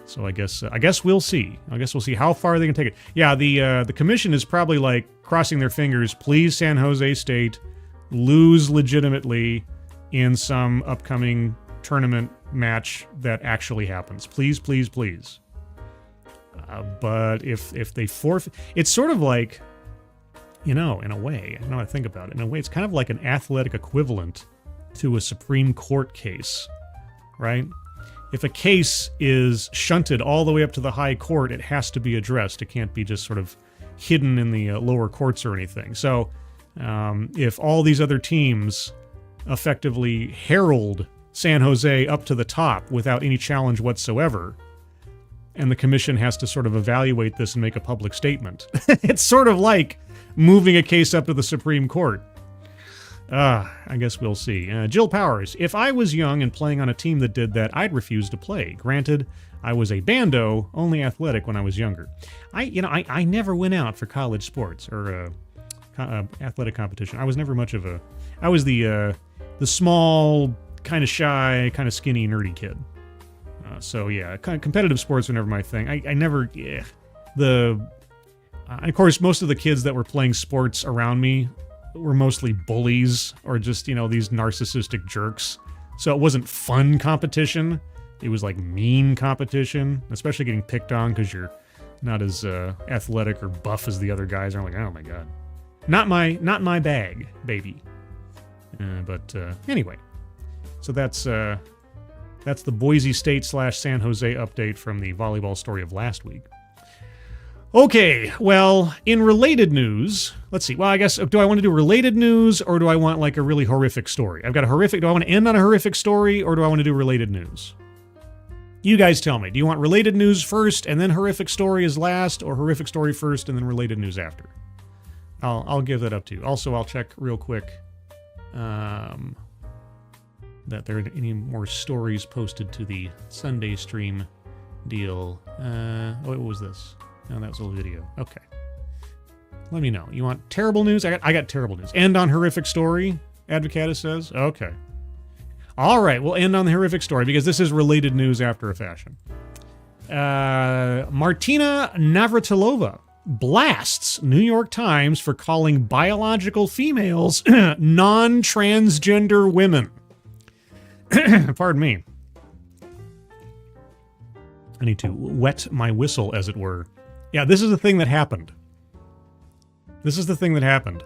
So I guess we'll see. I guess we'll see how far they can take it. Yeah, the commission is probably like crossing their fingers. Please, San Jose State, lose legitimately in some upcoming tournament match that actually happens. Please, please, please. But if they forfeit, it's sort of like, you know, in a way, I know how to think about it. In a way, it's kind of like an athletic equivalent to a Supreme Court case, right? If a case is shunted all the way up to the high court, it has to be addressed. It can't be just sort of hidden in the lower courts or anything. So if all these other teams effectively herald San Jose up to the top without any challenge whatsoever, and the commission has to sort of evaluate this and make a public statement, it's sort of like moving a case up to the Supreme Court. I guess we'll see. Jill Powers, if I was young and playing on a team that did that, I'd refuse to play. Granted, I was a bando, only athletic when I was younger. I never went out for college sports or athletic competition. I was never much of a... I was the small, kind of shy, kind of skinny, nerdy kid. So yeah, competitive sports were never my thing. I never... Yeah, of course, most of the kids that were playing sports around me were mostly bullies or just, you know, these narcissistic jerks. So it wasn't fun competition. It was like mean competition, especially getting picked on because you're not as athletic or buff as the other guys. I'm like, oh my god, not my bag, baby. But anyway, so that's the Boise State / San Jose update from the volleyball story of last week. Okay, well, in related news, let's see. Well, I guess, do I want to do related news or do I want like a really horrific story? I've got a horrific, do I want to end on a horrific story or do I want to do related news? You guys tell me. Do you want related news first and then horrific story is last, or horrific story first and then related news after? I'll give that up to you. Also, I'll check real quick that there are any more stories posted to the Sunday stream deal. What was this? No, that was a video. Okay. Let me know. You want terrible news? I got terrible news. End on horrific story, Advocatus says. Okay. All right, we'll end on the horrific story because this is related news after a fashion. Martina Navratilova blasts New York Times for calling biological females non-transgender women. Pardon me. I need to wet my whistle, as it were. Yeah, this is the thing that happened. This is the thing that happened.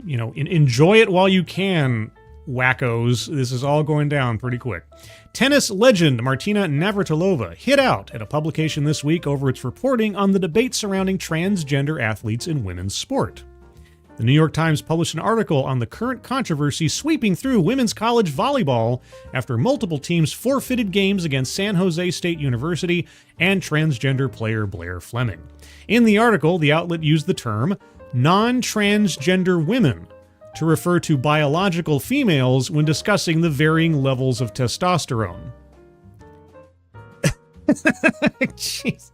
You know, enjoy it while you can, wackos. This is all going down pretty quick. Tennis legend Martina Navratilova hit out at a publication this week over its reporting on the debate surrounding transgender athletes in women's sport. The New York Times published an article on the current controversy sweeping through women's college volleyball after multiple teams forfeited games against San Jose State University and transgender player Blair Fleming. In the article, the outlet used the term non-transgender women to refer to biological females when discussing the varying levels of testosterone. Jeez.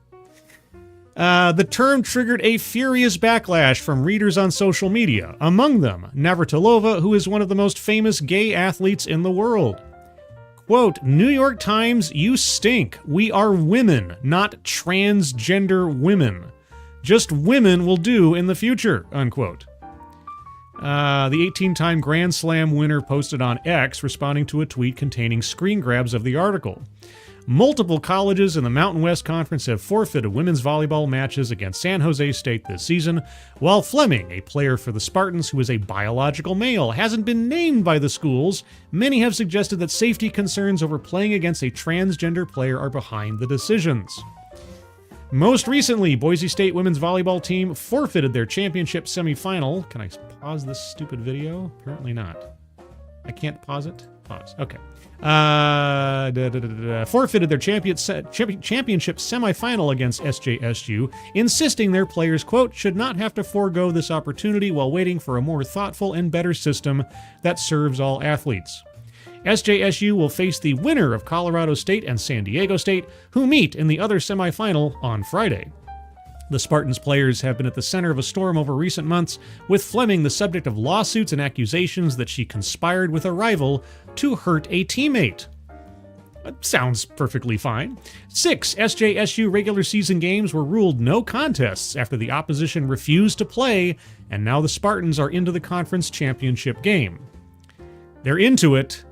The term triggered a furious backlash from readers on social media, among them Navratilova, who is one of the most famous gay athletes in the world. Quote, New York Times, you stink. We are women, not transgender women. Just women will do in the future, unquote. The 18-time Grand Slam winner posted on X, responding to a tweet containing screen grabs of the article. Multiple colleges in the Mountain West Conference have forfeited women's volleyball matches against San Jose State this season, while Fleming, a player for the Spartans who is a biological male, hasn't been named by the schools. Many have suggested that safety concerns over playing against a transgender player are behind the decisions. Most recently, Boise State women's volleyball team forfeited their championship semifinal. Can I pause this stupid video? Apparently not. I can't pause it? Pause. Okay. Forfeited their championship semifinal against SJSU, insisting their players, quote, should not have to forego this opportunity while waiting for a more thoughtful and better system that serves all athletes. SJSU will face the winner of Colorado State and San Diego State, who meet in the other semifinal on Friday. The Spartans players have been at the center of a storm over recent months, with Fleming the subject of lawsuits and accusations that she conspired with a rival to hurt a teammate. Sounds perfectly fine. 6 SJSU regular season games were ruled no contests after the opposition refused to play, and now the Spartans are into the conference championship game. They're into it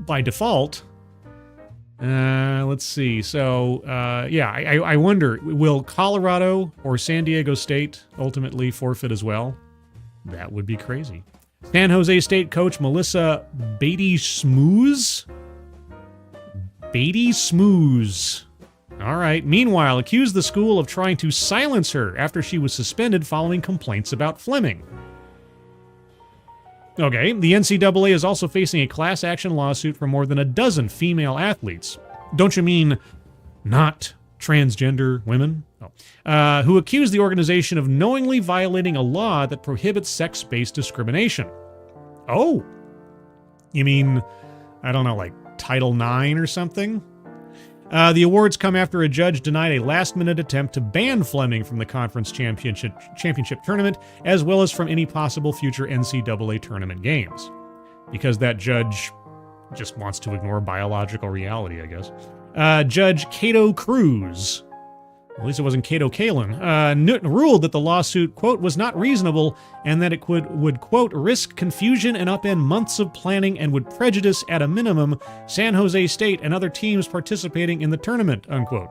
by default. Let's see. So, I wonder, will Colorado or San Diego State ultimately forfeit as well? That would be crazy. San Jose State coach Melissa Beatty Smooze. All right. Meanwhile, accused the school of trying to silence her after she was suspended following complaints about Fleming. Okay, the NCAA is also facing a class action lawsuit from more than a dozen female athletes. Don't you mean not transgender women? Oh. Who accused the organization of knowingly violating a law that prohibits sex-based discrimination. Oh, you mean, I don't know, like Title IX or something? The awards come after a judge denied a last-minute attempt to ban Fleming from the conference championship tournament, as well as from any possible future NCAA tournament games. Because that judge just wants to ignore biological reality, I guess. Judge Cato Cruz, at least it wasn't Cato Kalin, ruled that the lawsuit, quote, was not reasonable and that it would, quote, risk confusion and upend months of planning and would prejudice, at a minimum, San Jose State and other teams participating in the tournament, unquote.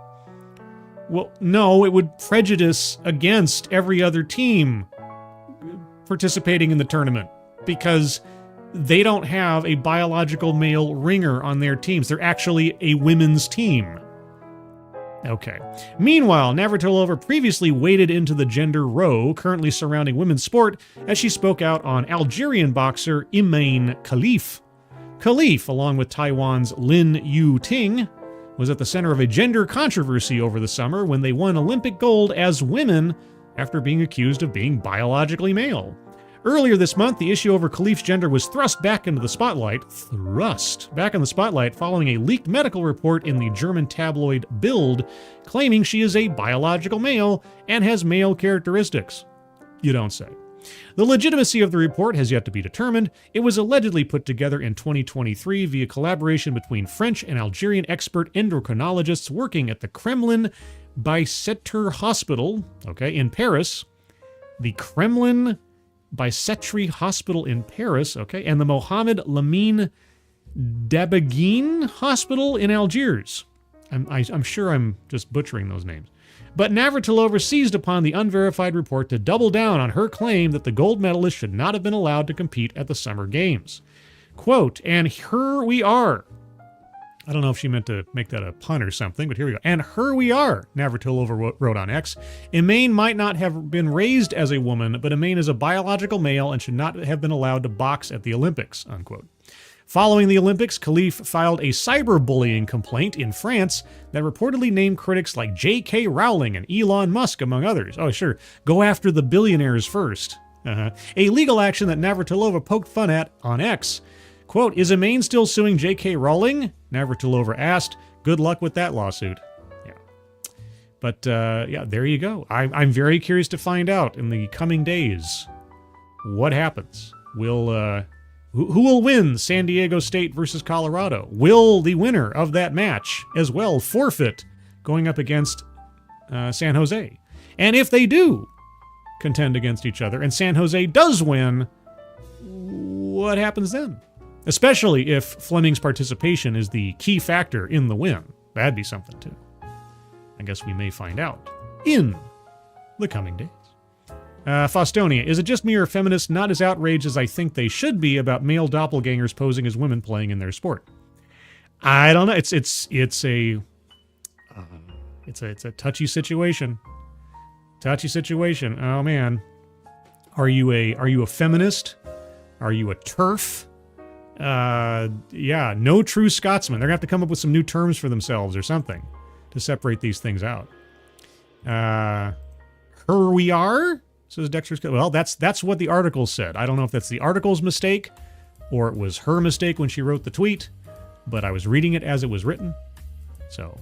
Well, no, it would prejudice against every other team participating in the tournament because they don't have a biological male ringer on their teams. They're actually a women's team. Okay. Meanwhile, Navratilova previously waded into the gender row currently surrounding women's sport as she spoke out on Algerian boxer Imane Khalif. Khalif, along with Taiwan's Lin Yu-ting, was at the center of a gender controversy over the summer when they won Olympic gold as women after being accused of being biologically male. Earlier this month, the issue over Khalif's gender was thrust back into the spotlight. Following a leaked medical report in the German tabloid Bild, claiming she is a biological male and has male characteristics. You don't say. The legitimacy of the report has yet to be determined. It was allegedly put together in 2023 via collaboration between French and Algerian expert endocrinologists working at the Kremlin Bicêtre Hospital, in Paris. The Kremlin Bicêtre Hospital in Paris, and the Mohamed Lamine Dabeguine Hospital in Algiers. I'm sure I'm just butchering those names. But Navratilova seized upon the unverified report to double down on her claim that the gold medalist should not have been allowed to compete at the Summer Games. Quote, and here we are. I don't know if she meant to make that a pun or something, but here we go. And here we are, Navratilova wrote on X. Imane might not have been raised as a woman, but Imane is a biological male and should not have been allowed to box at the Olympics, unquote. Following the Olympics, Khalif filed a cyberbullying complaint in France that reportedly named critics like J.K. Rowling and Elon Musk, among others. Oh, sure, go after the billionaires first. A legal action that Navratilova poked fun at on X. Quote, is Imane still suing J.K. Rowling? Navratilova asked. Good luck with that lawsuit. Yeah. But, there you go. I'm very curious to find out in the coming days what happens. Will Who will win San Diego State versus Colorado? Will the winner of that match as well forfeit going up against San Jose? And if they do contend against each other and San Jose does win, what happens then? Especially if Fleming's participation is the key factor in the win. That'd be something too. I guess we may find out in the coming days. Faustonia, is it just me or feminists not as outraged as I think they should be about male doppelgangers posing as women playing in their sport? I don't know. It's a touchy situation. Touchy situation. Oh man, are you a feminist? Are you a TERF? Yeah, no true Scotsman. They're gonna have to come up with some new terms for themselves or something to separate these things out. Her we are, says Dexter's. Well, that's what the article said. I don't know if that's the article's mistake or it was her mistake when she wrote the tweet, but I was reading it as it was written, so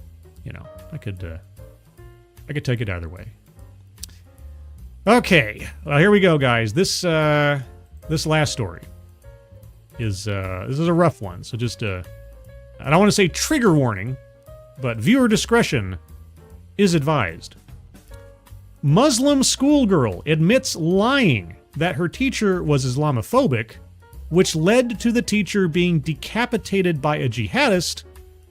I could take it either way. Okay, well, here we go, guys. This last story is this is a rough one, so just I don't want to say trigger warning, but viewer discretion is advised. Muslim schoolgirl admits lying that her teacher was Islamophobic, which led to the teacher being decapitated by a jihadist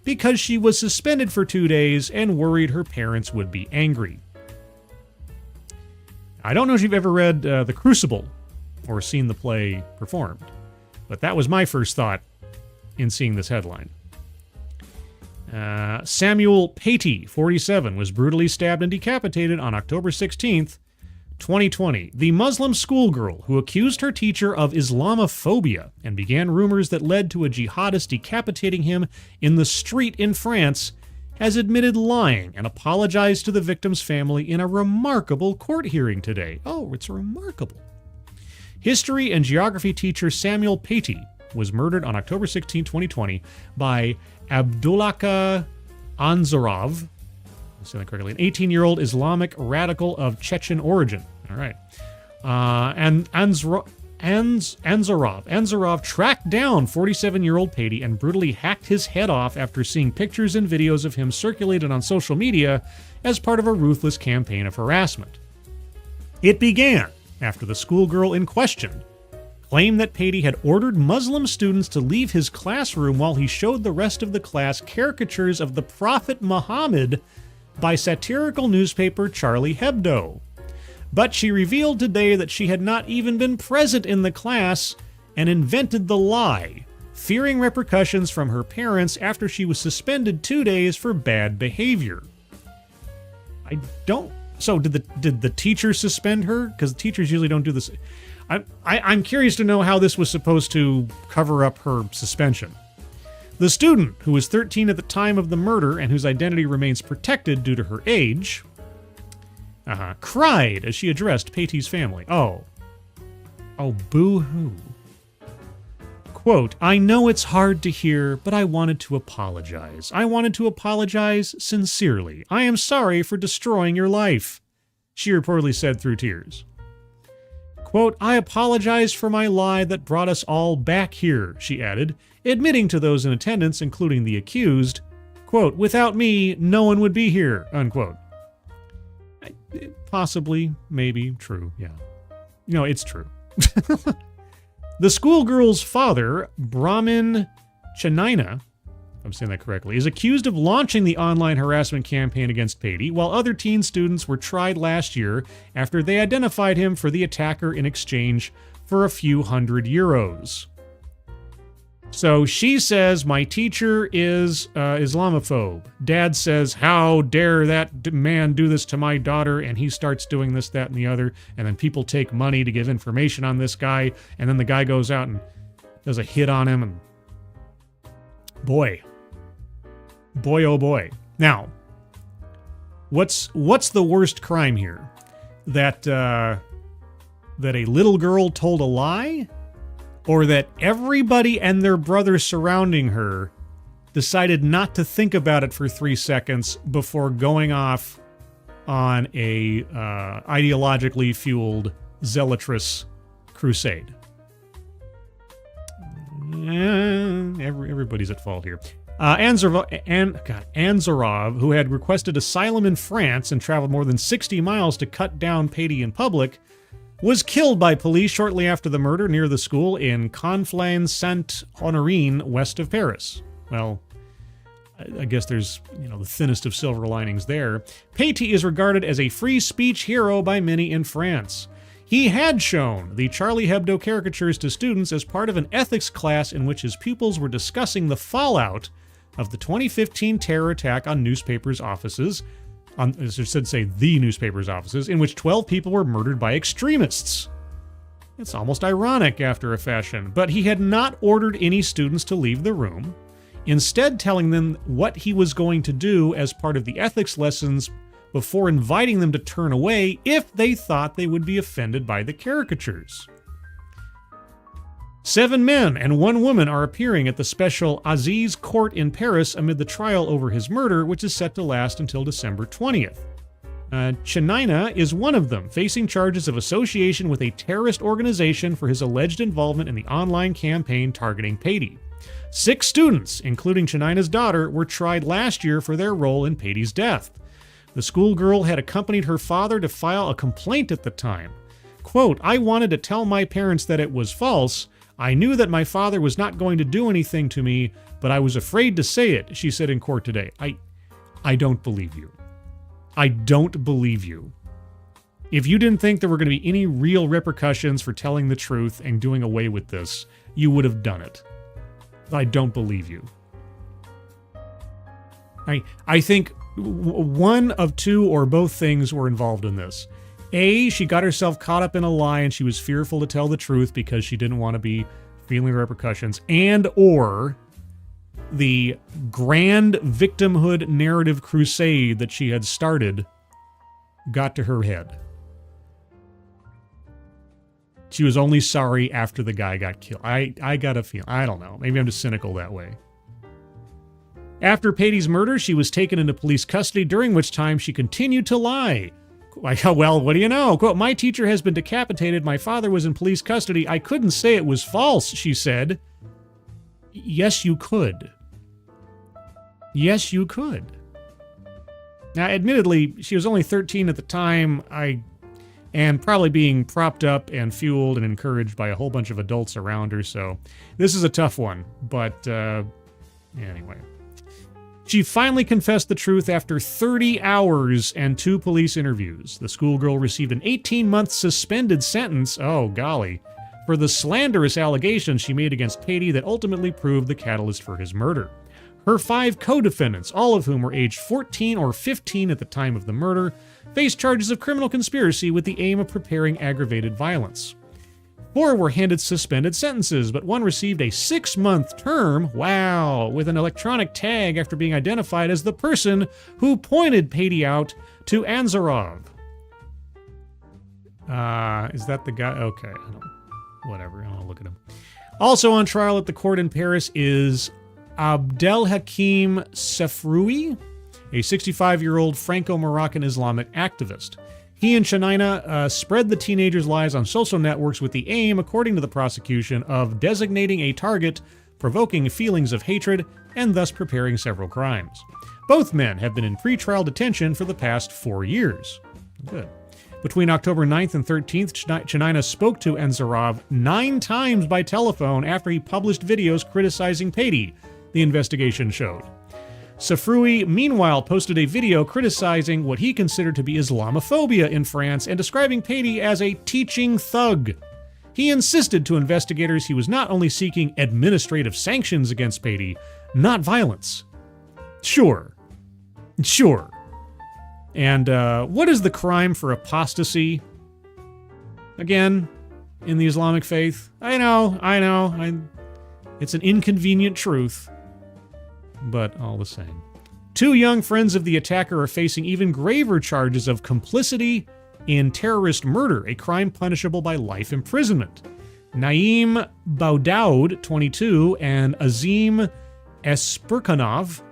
because she was suspended for 2 days and worried her parents would be angry. I don't know if you've ever read The Crucible or seen the play performed, but that was my first thought in seeing this headline. Samuel Paty, 47, was brutally stabbed and decapitated on October 16th, 2020. The Muslim schoolgirl who accused her teacher of Islamophobia and began rumors that led to a jihadist decapitating him in the street in France has admitted lying and apologized to the victim's family in a remarkable court hearing today. Oh, it's remarkable. History and geography teacher Samuel Paty was murdered on October 16, 2020 by Abdullah Anzarov, I'm saying that correctly, an 18-year-old Islamic radical of Chechen origin. All right. And Anzarov tracked down 47-year-old Paty and brutally hacked his head off after seeing pictures and videos of him circulated on social media as part of a ruthless campaign of harassment. It began after the schoolgirl in question claimed that Paty had ordered Muslim students to leave his classroom while he showed the rest of the class caricatures of the Prophet Muhammad by satirical newspaper Charlie Hebdo. But she revealed today that she had not even been present in the class and invented the lie, fearing repercussions from her parents after she was suspended 2 days for bad behavior. So did the teacher suspend her? Because teachers usually don't do this. I'm curious to know how this was supposed to cover up her suspension. The student, who was 13 at the time of the murder and whose identity remains protected due to her age, cried as she addressed Paty's family. Oh, boo-hoo. Quote, I know it's hard to hear, but I wanted to apologize. I wanted to apologize sincerely. I am sorry for destroying your life, she reportedly said through tears. Quote, I apologize for my lie that brought us all back here, she added, admitting to those in attendance, including the accused, quote, without me, no one would be here, unquote. Possibly, maybe, true, yeah. It's true. The schoolgirl's father, Brahmin Chanina, if I'm saying that correctly, is accused of launching the online harassment campaign against Paty, while other teen students were tried last year after they identified him for the attacker in exchange for a few €100. So she says, my teacher is Islamophobe. Dad says, how dare that man do this to my daughter? And he starts doing this, that, and the other. And then people take money to give information on this guy. And then the guy goes out and does a hit on him. And boy, oh boy. Now, what's the worst crime here? That a little girl told a lie? Or that everybody and their brother surrounding her decided not to think about it for 3 seconds before going off on a ideologically fueled zealotrous crusade? Everybody's at fault here. Anzorov, who had requested asylum in France and traveled more than 60 miles to cut down Paty in public, was killed by police shortly after the murder near the school in Conflans-Saint-Honorine, west of Paris. Well, I guess there's, the thinnest of silver linings there. Paty is regarded as a free speech hero by many in France. He had shown the Charlie Hebdo caricatures to students as part of an ethics class in which his pupils were discussing the fallout of the 2015 terror attack on newspapers' offices, the newspapers' offices, in which 12 people were murdered by extremists. It's almost ironic after a fashion, but he had not ordered any students to leave the room, instead telling them what he was going to do as part of the ethics lessons before inviting them to turn away if they thought they would be offended by the caricatures. 7 men and 1 woman are appearing at the special Assize court in Paris amid the trial over his murder, which is set to last until December 20th. Chanina is one of them, facing charges of association with a terrorist organization for his alleged involvement in the online campaign targeting Paty. 6 students, including Chanina's daughter, were tried last year for their role in Paty's death. The schoolgirl had accompanied her father to file a complaint at the time. Quote, "I wanted to tell my parents that it was false. I knew that my father was not going to do anything to me, but I was afraid to say it," she said in court today. I don't believe you. I don't believe you. If you didn't think there were going to be any real repercussions for telling the truth and doing away with this, you would have done it. I don't believe you. I think one of 2 or both things were involved in this. A, she got herself caught up in a lie and she was fearful to tell the truth because she didn't want to be feeling the repercussions, and or the grand victimhood narrative crusade that she had started got to her head. She was only sorry after the guy got killed. I got a feeling. I don't know. Maybe I'm just cynical that way. After Paty's murder, she was taken into police custody, during which time she continued to lie. Well, what do you know? Quote, "My teacher has been decapitated. My father was in police custody. I couldn't say it was false," she said. Yes, you could. Yes, you could. Now, admittedly, she was only 13 at the time, and probably being propped up and fueled and encouraged by a whole bunch of adults around her, so this is a tough one, but anyway. She finally confessed the truth after 30 hours and 2 police interviews. The schoolgirl received an 18-month suspended sentence, oh golly, for the slanderous allegations she made against Paty that ultimately proved the catalyst for his murder. Her 5 co-defendants, all of whom were aged 14 or 15 at the time of the murder, faced charges of criminal conspiracy with the aim of preparing aggravated violence. 4 were handed suspended sentences, but 1 received a 6-month term, wow, with an electronic tag after being identified as the person who pointed Paty out to Anzorov. Is that the guy? Okay, whatever, I don't look at him. Also on trial at the court in Paris is Abdelhakim Sefroui, a 65-year-old Franco-Moroccan Islamic activist. He and Chanina spread the teenagers' lies on social networks with the aim, according to the prosecution, of designating a target, provoking feelings of hatred, and thus preparing several crimes. Both men have been in pretrial detention for the past 4 years. Good. Between October 9th and 13th, Chanina spoke to Anzorov 9 times by telephone after he published videos criticizing Paty, the investigation showed. Sefroui, meanwhile, posted a video criticizing what he considered to be Islamophobia in France and describing Paty as a teaching thug. He insisted to investigators he was not only seeking administrative sanctions against Paty, not violence. Sure. And what is the crime for apostasy? Again, in the Islamic faith? I know. It's an inconvenient truth. But all the same. 2 young friends of the attacker are facing even graver charges of complicity in terrorist murder, a crime punishable by life imprisonment. Naim Baudaud, 22, and Azim Esperkanov,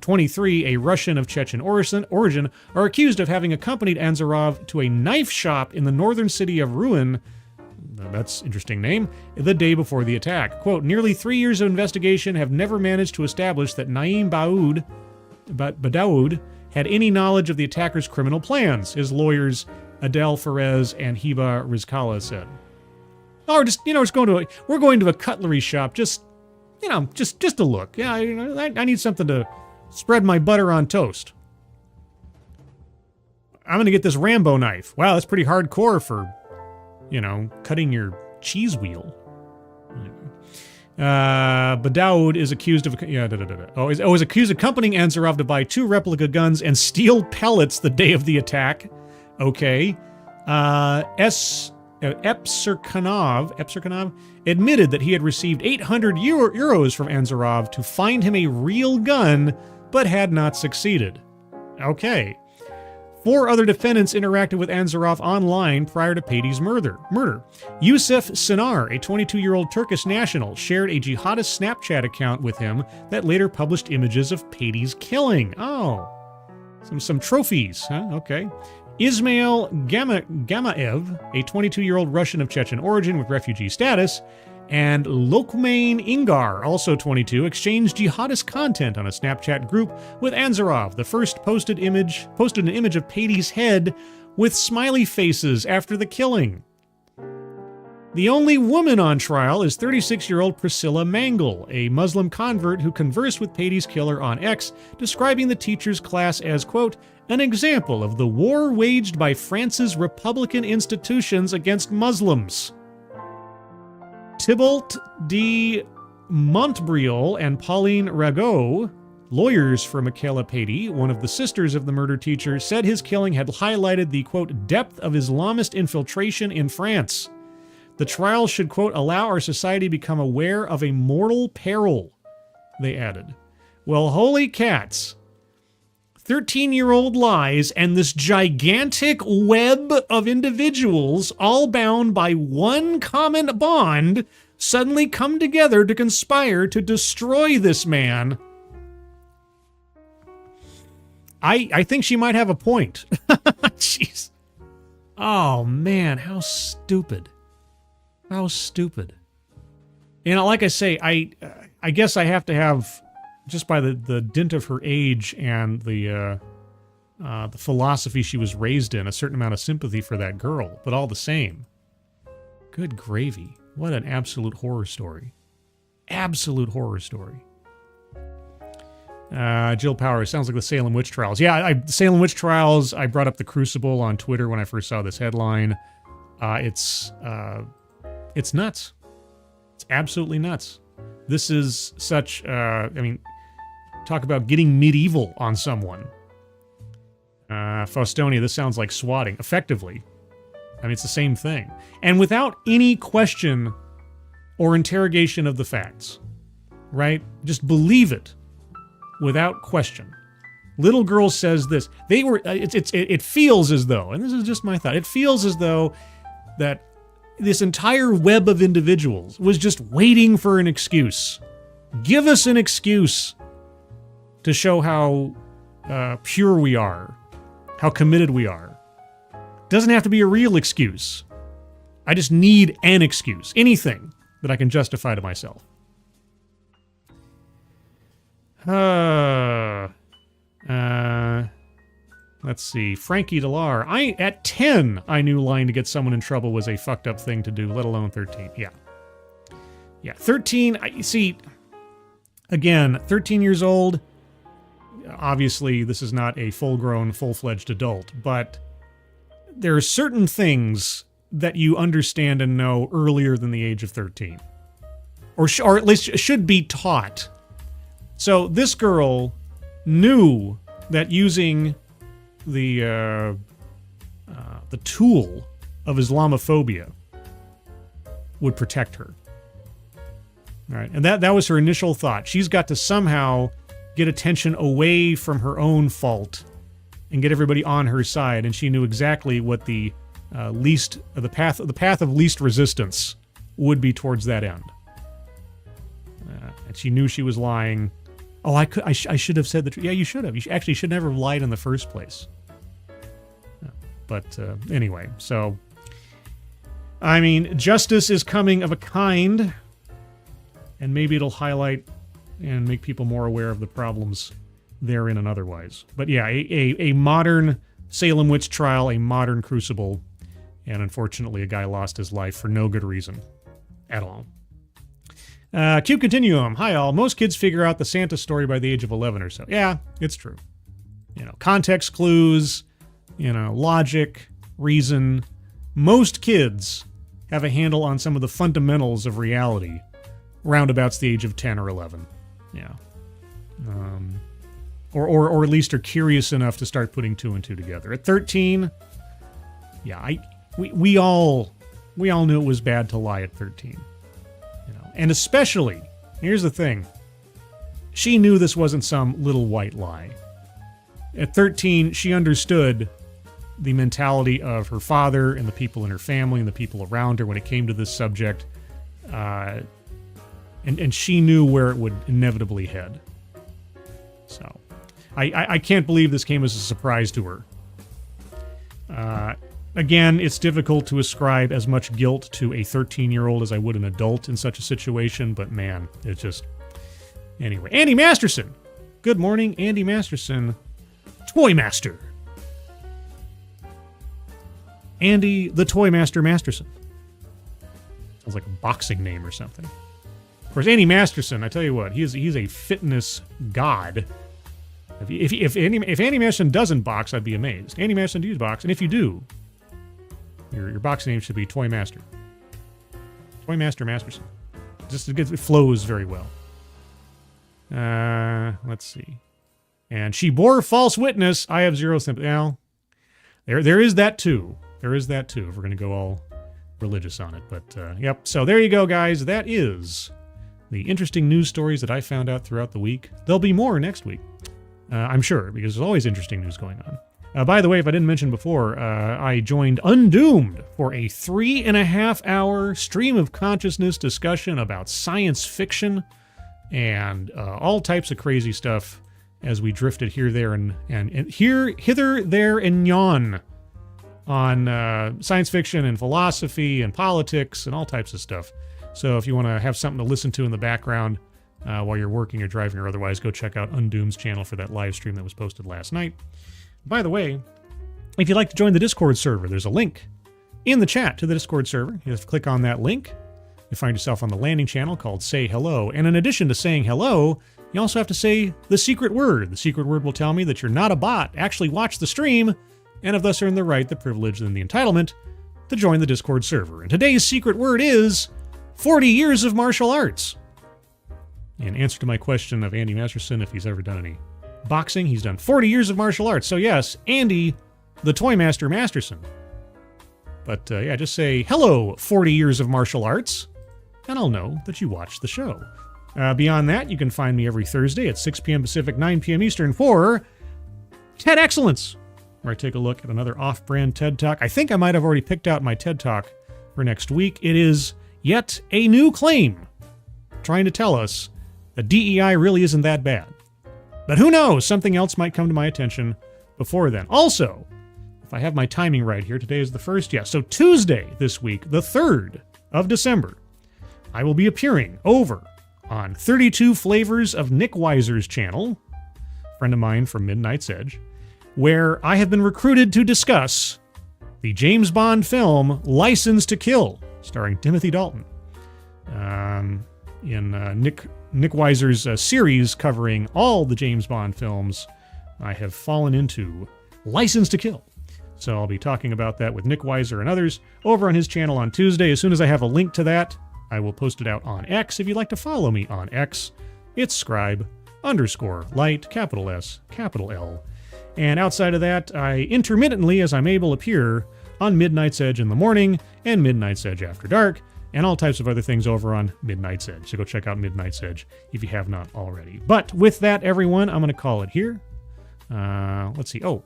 23, a Russian of Chechen origin, are accused of having accompanied Anzorov to a knife shop in the northern city of Rouen, That's interesting name. The day before the attack. Quote, nearly 3 years of investigation have never managed to establish that Naeem Badaoud had any knowledge of the attacker's criminal plans, his lawyers Adel Ferez and Hiba Rizkala said. Or just, we're going to a cutlery shop, just a look. Yeah, I need something to spread my butter on toast. I'm going to get this Rambo knife. Wow, that's pretty hardcore for, cutting your cheese wheel. But Daoud is accused of is accused of accompanying Anzarov to buy 2 replica guns and steal pellets the day of the attack. Okay. Epserkanov admitted that he had received 800 euros from Anzarov to find him a real gun, but had not succeeded. Okay. 4 other defendants interacted with Anzarov online prior to Paty's murder. Yusuf Sinar, a 22-year-old Turkish national, shared a jihadist Snapchat account with him that later published images of Paty's killing. Oh, some trophies, huh? Okay. Ismail Gamaev, a 22-year-old Russian of Chechen origin with refugee status, and Lokmain Ingar, also 22, exchanged jihadist content on a Snapchat group with Anzarov. The first posted an image of Paty's head with smiley faces after the killing. The only woman on trial is 36-year-old Priscilla Mangle, a Muslim convert who conversed with Paty's killer on X, describing the teacher's class as, quote, an example of the war waged by France's Republican institutions against Muslims. Thibault de Montbrial and Pauline Rago, lawyers for Michaela Paty, one of the sisters of the murder teacher, said his killing had highlighted the, quote, depth of Islamist infiltration in France. The trial should, quote, allow our society to become aware of a mortal peril, they added. Well, holy cats. 13-year-old lies and this gigantic web of individuals, all bound by one common bond, suddenly come together to conspire to destroy this man. I think she might have a point. Jeez. Oh, man, how stupid. How stupid. Like I say, I guess I have to have, just by the dint of her age and the philosophy she was raised in, a certain amount of sympathy for that girl. But all the same, good gravy. What an absolute horror story. Absolute horror story. Jill Powers, sounds like the Salem Witch Trials. Yeah, Salem Witch Trials, I brought up the Crucible on Twitter when I first saw this headline. It's nuts. It's absolutely nuts. This is such, talk about getting medieval on someone. Faustonia, this sounds like swatting, effectively. It's the same thing. And without any question or interrogation of the facts, right? Just believe it without question. Little girl says this. It feels as though, and this is just my thought, it feels as though that this entire web of individuals was just waiting for an excuse. Give us an excuse to show how pure we are, how committed we are. Doesn't have to be a real excuse. I just need an excuse, anything that I can justify to myself. Let's see. Frankie Delar. At 10, I knew lying to get someone in trouble was a fucked up thing to do, let alone 13. Yeah. 13, again, 13 years old. Obviously, this is not a full-grown, full-fledged adult, but there are certain things that you understand and know earlier than the age of 13. Or at least should be taught. So this girl knew that using the tool of Islamophobia would protect her. All right, and that was her initial thought. She's got to somehow get attention away from her own fault and get everybody on her side, and she knew exactly what the path of least resistance would be towards that end. And she knew she was lying. Oh, I should have said the truth. Yeah, you should have. You actually should never have lied in the first place. But anyway, so I mean, justice is coming of a kind, and maybe it'll highlight and make people more aware of the problems therein and otherwise. But yeah, a modern Salem witch trial, a modern crucible, and unfortunately a guy lost his life for no good reason at all. Cube Continuum. Hi all. Most kids figure out the Santa story by the age of 11 or so. Yeah, it's true. Context clues, logic, reason. Most kids have a handle on some of the fundamentals of reality roundabouts the age of 10 or 11. Yeah. Or at least are curious enough to start putting two and two together. At 13, yeah, we all knew it was bad to lie at 13. And especially, here's the thing, she knew this wasn't some little white lie. At 13, she understood the mentality of her father and the people in her family and the people around her when it came to this subject, and she knew where it would inevitably head. So, I can't believe this came as a surprise to her. Again, it's difficult to ascribe as much guilt to a 13-year-old as I would an adult in such a situation, but man, it's just... Anyway, Andy Masterson. Good morning, Andy Masterson. Toy Master. Andy the Toy Master Masterson. Sounds like a boxing name or something. Of course, Andy Masterson, I tell you what, he's a fitness god. If Andy Masterson doesn't box, I'd be amazed. Andy Masterson, do you box? And if you do, your boxing name should be Toy Master. Toy Master Masterson. It flows very well. Let's see. And she bore false witness. I have zero sympathy. Well, there is that too. There is that too, if we're going to go all religious on it. But, yep. So there you go, guys. That is the interesting news stories that I found out throughout the week. There'll be more next week, I'm sure, because there's always interesting news going on. By the way, if I didn't mention before, I joined Undoomed for a 3.5-hour stream of consciousness discussion about science fiction and all types of crazy stuff as we drifted hither, there, and yon on science fiction and philosophy and politics and all types of stuff. So if you want to have something to listen to in the background while you're working or driving or otherwise, go check out Undoomed's channel for that live stream that was posted last night. By the way, if you'd like to join the Discord server, there's a link in the chat to the Discord server. You just click on that link. You find yourself on the landing channel called Say Hello. And in addition to saying hello, you also have to say the secret word. The secret word will tell me that you're not a bot, actually watch the stream, and have thus earned the right, the privilege, and the entitlement to join the Discord server. And today's secret word is 40 years of martial arts. In answer to my question of Andy Masterson, if he's ever done any boxing, he's done 40 years of martial arts. So yes, Andy, the Toy Master Masterson. But yeah, just say, hello, 40 years of martial arts, and I'll know that you watched the show. Beyond that, you can find me every Thursday at 6 p.m. Pacific, 9 p.m. Eastern for TED Excellence, where I take a look at another off-brand TED Talk. I think I might have already picked out my TED Talk for next week. It is yet a new claim trying to tell us that DEI really isn't that bad. But who knows? Something else might come to my attention before then. Also, if I have my timing right here, today is the 1st. Yeah, so Tuesday this week, the 3rd of December, I will be appearing over on 32 Flavors of Nick Weiser's channel, a friend of mine from Midnight's Edge, where I have been recruited to discuss the James Bond film License to Kill, starring Timothy Dalton. In Nick Weiser's series covering all the James Bond films, I have fallen into License to Kill. So I'll be talking about that with Nick Weiser and others over on his channel on Tuesday. As soon as I have a link to that, I will post it out on X. If you'd like to follow me on X, it's scribe_light, capital S, capital L. And outside of that, I intermittently, as I'm able, appear on Midnight's Edge in the morning and Midnight's Edge after dark, and all types of other things over on Midnight's Edge. So go check out Midnight's Edge if you have not already. But with that, everyone, I'm going to call it here. Let's see. Oh,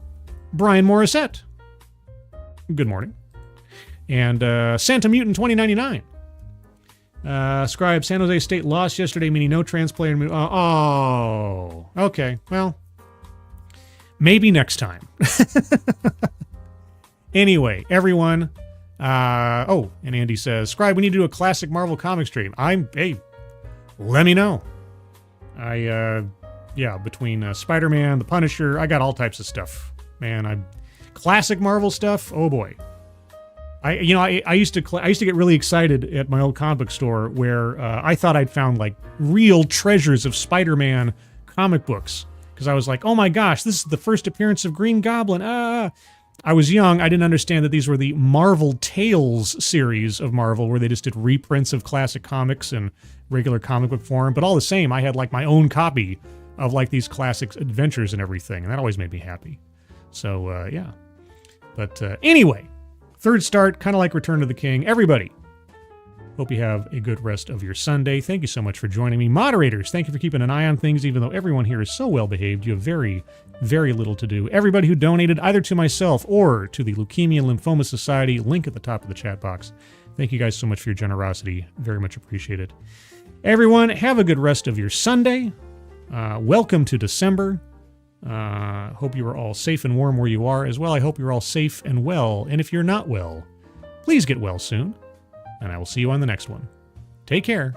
Brian Morissette. Good morning. And Santa Mutant 2099. Scribe, San Jose State lost yesterday, meaning no transplayer. Oh, okay. Well, maybe next time. Anyway, everyone, And Andy says, Scribe, we need to do a classic Marvel comic stream. Hey, let me know. Between Spider-Man, The Punisher, I got all types of stuff. Man, classic Marvel stuff. Oh boy. I used to get really excited at my old comic book store where I thought I'd found like real treasures of Spider-Man comic books because I was like, oh my gosh, this is the first appearance of Green Goblin. I was young. I didn't understand that these were the Marvel Tales series of Marvel where they just did reprints of classic comics in regular comic book form. But all the same, I had like my own copy of like these classic adventures and everything, and that always made me happy. So, yeah. But anyway, third start, kind of like Return to the King. Everybody, hope you have a good rest of your Sunday. Thank you so much for joining me. Moderators, thank you for keeping an eye on things, even though everyone here is so well behaved. You have very, very little to do. Everybody who donated either to myself or to the Leukemia and Lymphoma Society, link at the top of the chat box. Thank you guys so much for your generosity. Very much appreciated. Everyone, have a good rest of your Sunday. Welcome to December. Hope you are all safe and warm where you are. As well, I hope you're all safe and well. And if you're not well, please get well soon. And I will see you on the next one. Take care.